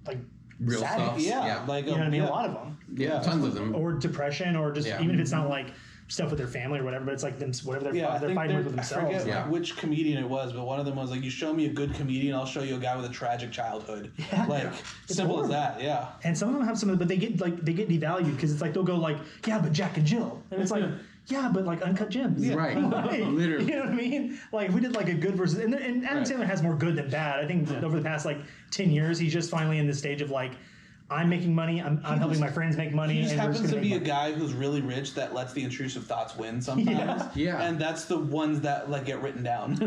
like, real sadness. stuff. Like, you know what I mean? A lot of them. Yeah, tons of them. Or depression, or just, even if it's not, like... stuff with their family or whatever, but it's like them, whatever they're fighting with themselves. I forget which comedian it was, but one of them was like, you show me a good comedian, I'll show you a guy with a tragic childhood. Like, simple as that, And some of them have but they get devalued because it's like, they'll go like, but Jack and Jill. And it's like, but like Uncut Gems. Right. Literally. You know what I mean? Like, we did like a good versus, and Adam Sandler has more good than bad. I think over the past like 10 years, he's just finally in the stage of like, I'm making money. I'm helping my friends make money. He just happens to be a guy who's really rich that lets the intrusive thoughts win sometimes. And that's the ones that like get written down.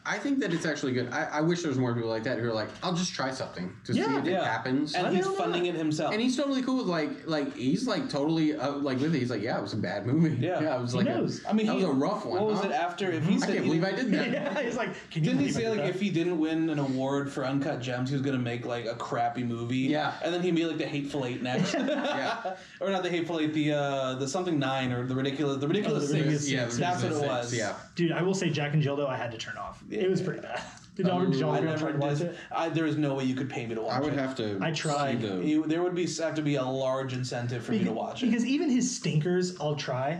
I think that it's actually good. I wish there was more people like that who are like, I'll just try something to see if it happens. And he's funding it himself. And he's totally cool with like he's like totally like with it. He's like, it was a bad movie. I was like, that was a rough one. What was it after? If he said, I can't believe I did that. He's like, didn't he say like if he didn't win an award for Uncut Gems, he was gonna make like a crappy movie? And then he made like the Hateful Eight next. Or not the Hateful Eight, the something 9 or the ridiculous 6. That's what it was. Dude, I will say Jack and Jill though, I had to turn off. It was pretty bad. Did y'all ever watch it? There is no way you could pay me to watch it. I would have to. I tried. There would have to be a large incentive for me to watch it. Because even his stinkers, I'll try,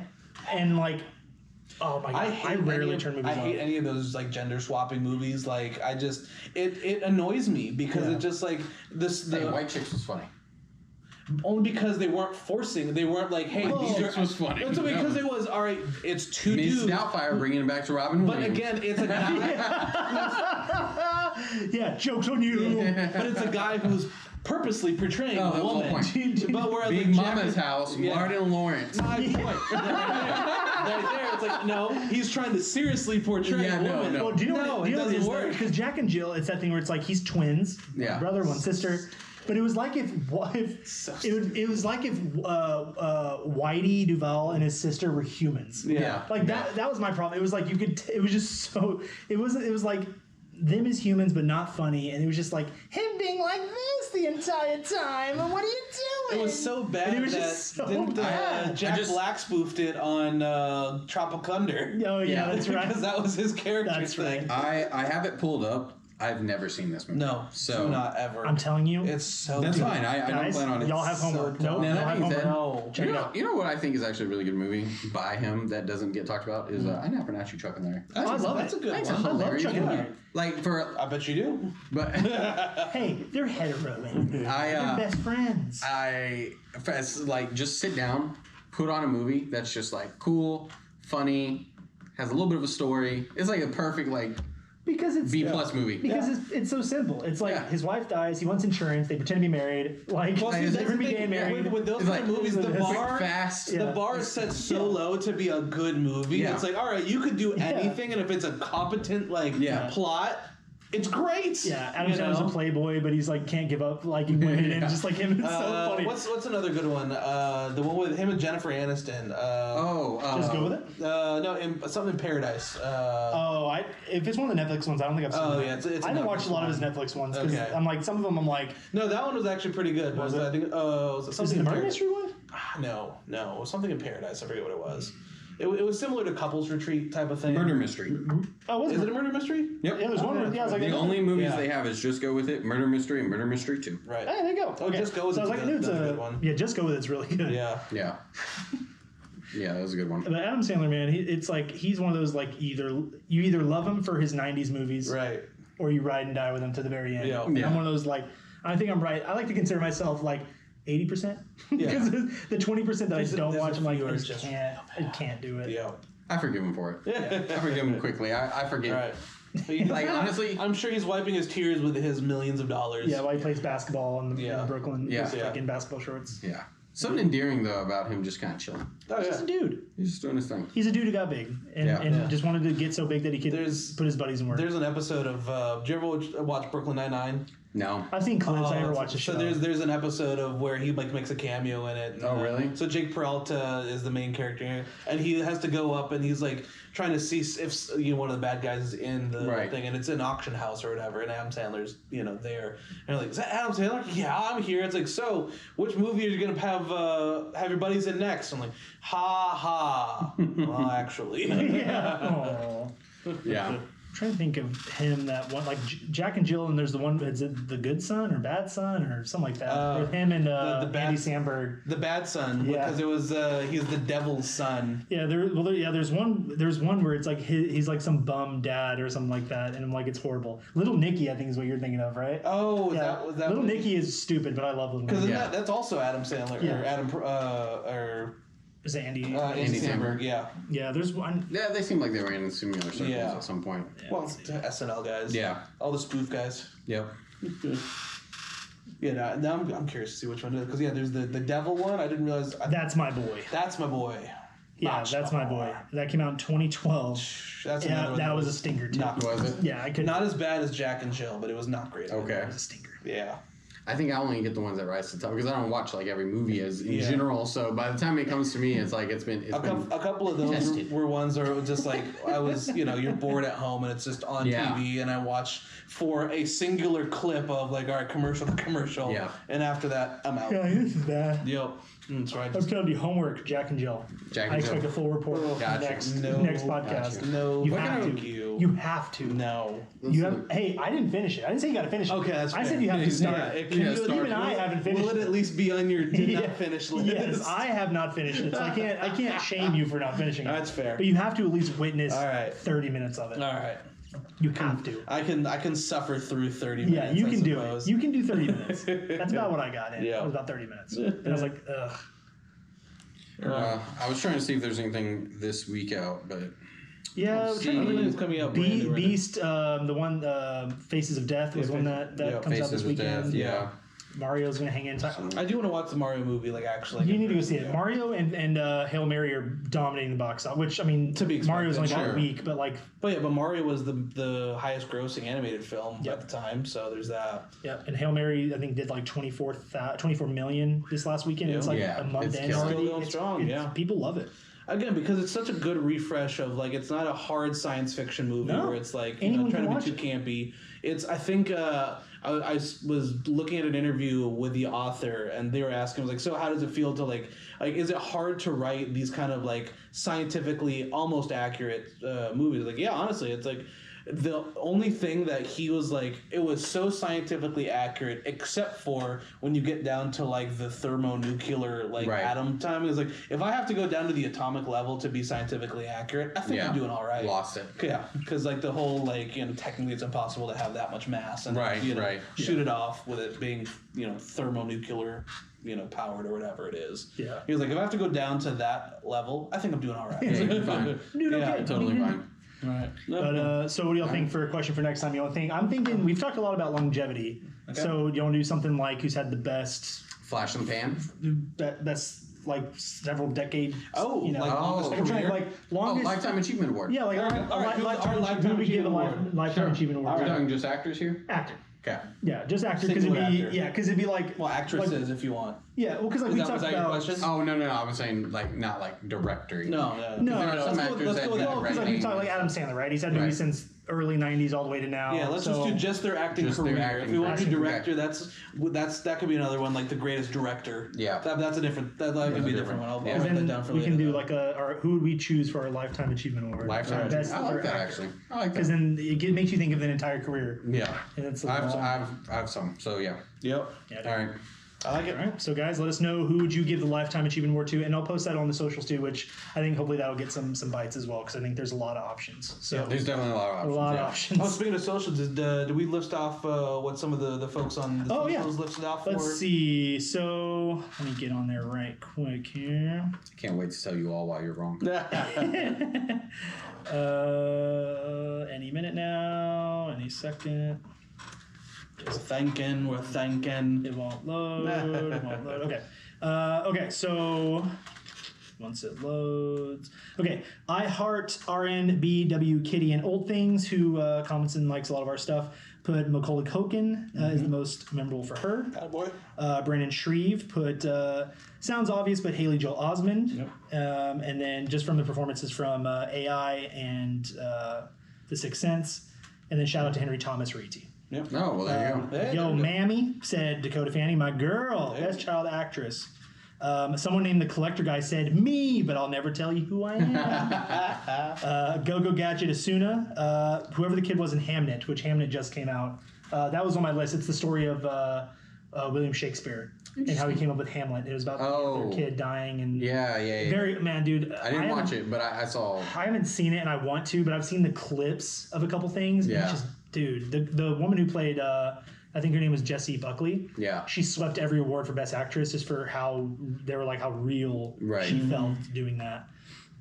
and like. Oh my god! I rarely turn movies on. I hate any of those like gender swapping movies. Like it annoys me because it just like this. The White Chicks was funny. Only because they weren't forcing. They weren't like, hey, these was funny. That's because it was all right. It's two dudes. Miss Doubtfire bringing it back to Robin Williams. But again, it's a guy. Jokes on you. But it's a guy who's purposely portraying a woman. But whereas Big Mama's House, Martin Lawrence. My point. Right there, it's like no, he's trying to seriously portray a woman. Well, do you know it doesn't work? Because Jack and Jill, it's that thing where it's like he's twins, one brother, one sister. But it was like if Whitey Duvall and his sister were humans. That was my problem. It was like it was just so it was like them as humans but not funny, and it was just like him being like this the entire time. And what are you doing? It was so bad. And it was just so bad. Jack Black spoofed it on Tropic Thunder. Oh yeah, that's right. Because that was his character. That's thing. Right. I have it pulled up. I've never seen this movie. No, so do not ever. I'm telling you, it's so. That's good. fine. I don't plan on it. Y'all have homework. No, Check it out. You know what I think is actually a really good movie by him that doesn't get talked about is I Never Not You, Chuck and Larry. I love it. That's a good one. I love Chuck and Larry. Like I bet you do. But hey, they're hetero. They're best friends. Just sit down, put on a movie that's just like cool, funny, has a little bit of a story. It's like a perfect because it's B+ movie. Because it's so simple. It's like his wife dies, he wants insurance, they pretend to be married. With those kind of movies, the bar is set so low to be a good movie. It's like, all right, you could do anything, and if it's a competent plot, It's great. Yeah, Adam Sandler's a playboy, but he's like can't give up liking women, and just like him, it's so funny. What's another good one? The one with him and Jennifer Aniston. Just go with it. No, something in Paradise. If it's one of the Netflix ones, I don't think I've seen. Oh yeah, it's I didn't watch a lot of his Netflix ones because I'm like some of them I'm like. No, that one was actually pretty good. Was it? I think. Was it something? Is it the murder mystery one? No, it was something in Paradise. I forget what it was. It was similar to Couples Retreat type of thing. Murder mystery. Oh, is it a murder mystery? Yep. Yeah, there's one. I was like, the only movies they have is Just Go With It, Murder Mystery, and Murder Mystery 2. Right. Hey, there you go. Okay. Just Go With It. So I was like, it's a good one. Yeah, Just Go With It's really good. Yeah. Yeah. Yeah, that was a good one. But Adam Sandler, man, it's like he's one of those like you either love him for his '90s movies, right, or you ride and die with him to the very end. Yeah. And I'm one of those like I think I'm right. I like to consider myself like 80%. Because the 20% that I don't watch, I'm like I can't do it. Yeah. I forgive him for it. I forgive him quickly. I forget. Right. Like, honestly, I'm sure he's wiping his tears with his millions of dollars. Yeah, while he plays basketball in Brooklyn. Yeah. Like in basketball shorts. Yeah. Something endearing, though, about him just kind of chilling. Oh, yeah. He's just a dude. He's just doing his thing. He's a dude who got big and just wanted to get so big that he could put his buddies in work. There's an episode of, do you ever watch Brooklyn Nine-Nine? No. I've seen clips. I never watched the show. So there's an episode of where he like makes a cameo in it. And, really? So Jake Peralta is the main character, and he has to go up and he's like trying to see if one of the bad guys is in the thing, and it's an auction house or whatever, and Adam Sandler's there, and like, is that Adam Sandler? Yeah, I'm here. It's like, so which movie are you gonna have your buddies in next? I'm like, ha ha. Well, actually, yeah. Yeah. I'm trying to think of him that one like Jack and Jill, and there's the one is it The Good Son or Bad Son or something like that with him and Andy Samberg. The Bad Son, because it was he's the devil's son. Yeah, there's one where it's like he's like some bum dad or something like that, and I'm like, it's horrible. Little Nicky, I think is what you're thinking of, right? Oh, was that Little Nicky is stupid, but I love Little Nicky. Because that's also Adam Sandler or Adam or. Is it Andy Samberg? Yeah. Yeah, there's one. Yeah, they seem like they were in similar circles at some point. Yeah, well, SNL guys. Yeah. All the spoof guys. Yep. Yeah, now I'm curious to see which one it is. Because, there's the devil one. I didn't realize. That's My Boy. That's My Boy. Yeah, That's My Boy. That came out in 2012. That was a stinker, too. Was it? Yeah, I could. Not as bad as Jack and Jill, but it was not great. Okay. It was a stinker. Yeah. I think I only get the ones that rise to the top because I don't watch like every movie in general. So by the time it comes to me, it's like it's been a couple of those were ones that were just like I was you're bored at home and it's just on TV and I watch for a singular clip of like commercial to commercial and after that I'm out. Yeah, this is bad. Yep. That's right. I was going to do homework, Jack and Jill. I expect a full report next podcast. Gotcha. No, you have to. You have to. No. You have. Hey, I didn't finish it. I didn't say you got to finish it. Okay, that's fair. I said you have to start. Even I haven't finished. Will it at least be on your did not finish list? Yes, I have not finished it. So I can't shame you for not finishing it. That's fair. But you have to at least witness 30 minutes of it. All right. You have to. I can suffer through 30 minutes. Yeah, you can do it. You can do 30 minutes. That's about what I got in. Yeah. It was about 30 minutes. And I was like, ugh. I was trying to see if there's anything this week out, but yeah, it's coming out. Beast, the one Faces of Death was one that comes out this weekend. Yeah. Mario's gonna hang in. I do want to watch the Mario movie. Like actually, you need to go see it. Mario and Hail Mary are dominating the box office. Which I mean, to be expected, Mario's only about a week, but like. But Mario was the highest grossing animated film at the time. So there's that. Yeah, and Hail Mary I think did like 24 million this last weekend. It's like a month in already. Still going strong. People love it. Again, because it's such a good refresh of like it's not a hard science fiction movie where it's like trying to be too campy. It's I think I was looking at an interview with the author and they were asking like, so how does it feel to like is it hard to write these kind of like scientifically almost accurate movies? Like honestly, it's like the only thing that he was like, it was so scientifically accurate, except for when you get down to like the thermonuclear atom time. It's like if I have to go down to the atomic level to be scientifically accurate, I think I'm doing all right. Lost it. Yeah, because like the whole technically it's impossible to have that much mass and shoot it off with it being thermonuclear. Powered or whatever it is. Yeah. He was like, if I have to go down to that level, I think I'm doing all right. Yeah, you're fine. Totally fine. All right. But so what do y'all think for a question for next time? I'm thinking we've talked a lot about longevity. Okay. So do you want to do something like who's had the best flash in the pan? Best like several decades. Oh, you know, like longest I'm trying, like longest. Lifetime Achievement Award. Yeah, like Lifetime Lifetime Achievement Award. Are we talking just actors here? Actor. Okay. Yeah, just actor because it'd be like actresses if you want. Yeah, well, because like we talked about. Question? Oh no, I was saying like not like director. No. Some actors that because like we talked like Adam Sandler, right? He's had movies since early '90s all the way to now. Yeah, let's just do just their acting career. If we want to do director, that could be another one, like the greatest director. Yeah, that's a different. That could be a different one. I'll write that down for later. We can do though. like who would we choose for our Lifetime Achievement Award? Lifetime Achievement. I like that actually. I like that because then it makes you think of an entire career. Yeah, and it's I have some. So yeah. Yep. All right. I like it. All right. So guys, let us know who would you give the Lifetime Achievement Award to, and I'll post that on the socials too, which I think hopefully that'll get some bites as well, because I think there's a lot of options. So there's definitely a lot of options. options. Oh, speaking of socials, did we list off what some of the folks on the socials listed off for? Let's see. So let me get on there right quick here. I can't wait to tell you all why you're wrong. Any minute now. Any second. We're thanking. It won't load. Okay. Okay, so once it loads. Okay, I Heart RNBW Kitty and Old Things, who comments and likes a lot of our stuff, put Macaulay Culkin is the most memorable for her. Attaboy. Brandon Shreve put sounds obvious, but Haley Joel Osment. Yep. And then just from the performances from AI and The Sixth Sense. And then shout out to Henry Thomas Reedy. Yep. Oh, well, there you go. Yo, Mammy said Dakota Fanning, my girl, best child actress. Someone named the Collector Guy said me, but I'll never tell you who I am. Go Gadget Asuna, whoever the kid was in Hamnet, which Hamnet just came out. That was on my list. It's the story of William Shakespeare and how he came up with Hamlet. It was about their kid dying and yeah. Very man, dude. I didn't watch it, but I saw. I haven't seen it, and I want to, but I've seen the clips of a couple things. Yeah. And it's just, dude, the woman who played, I think her name was Jessie Buckley. Yeah. She swept every award for Best Actress just for how they were like how real she felt doing that.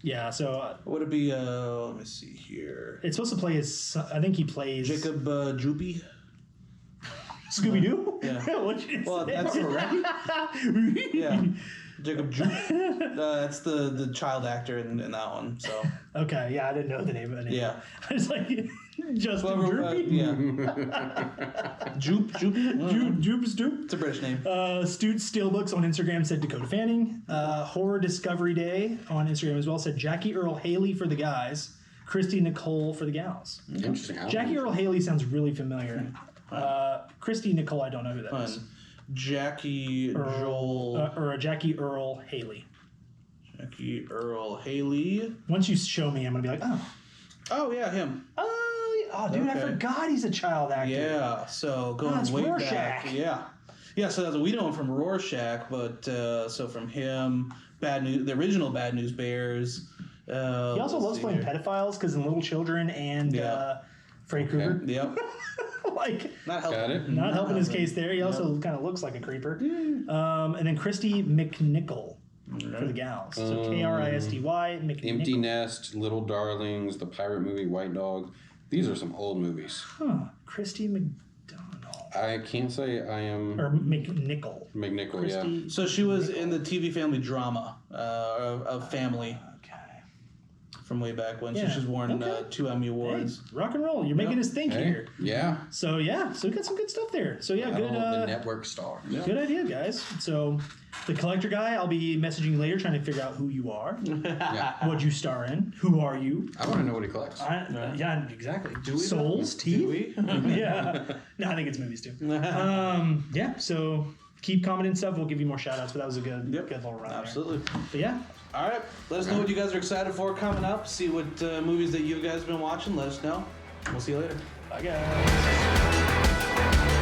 Yeah. So would it be? Let me see here. It's supposed to play his son. I think he plays Jacob Droopy. Scooby Doo. Yeah. What'd you say? That's yeah. Jacob Droop. That's the child actor in that one. So okay, yeah, I didn't know the name of it. Yeah, I was like Justin Droopy. Yeah, Droop. It's a British name. Stute Steelbooks on Instagram said Dakota Fanning. Horror Discovery Day on Instagram as well said Jackie Earl Haley for the guys, Christy Nicole for the gals. Interesting. Jackie Earl Haley sounds really familiar. Christy Nicole, I don't know who that is. Jackie Joel or Jackie Earl Haley. Jackie Earl Haley. Once you show me, I'm gonna be like, oh yeah, him. Oh, dude, I forgot he's a child actor. Yeah, so going way Rorschach. back. Yeah. So that's we know him from Rorschach, but so from him, the original Bad News Bears. He also loves playing pedophiles because in Little Children and Freddy Krueger. Yep. Like not helping. Not helping his case there. He also kind of looks like a creeper. And then Christy McNichol for the gals. So Kristy McNichol. Empty Nest, Little Darlings, the pirate movie White Dog. These are some old movies. Christy McDonald. I can't say I am. Or McNichol. McNichol, So she was in the TV family drama of Family. From way back when. So she's won 2 Emmy Awards. Hey, rock and roll. You're making us think here. Yeah. So we got some good stuff there. So good. The network star. Yeah. Good idea, guys. So the Collector Guy, I'll be messaging you later trying to figure out who you are. What'd you star in? Who are you? I want to know what he collects. Yeah, exactly. Do we? Souls, teeth? Do we? Yeah. No, I think it's movies too. So keep commenting stuff. We'll give you more shout outs, but that was a good little run. Absolutely. But yeah. All right. Let us know what you guys are excited for coming up. See what movies that you guys have been watching. Let us know. We'll see you later. Bye, guys.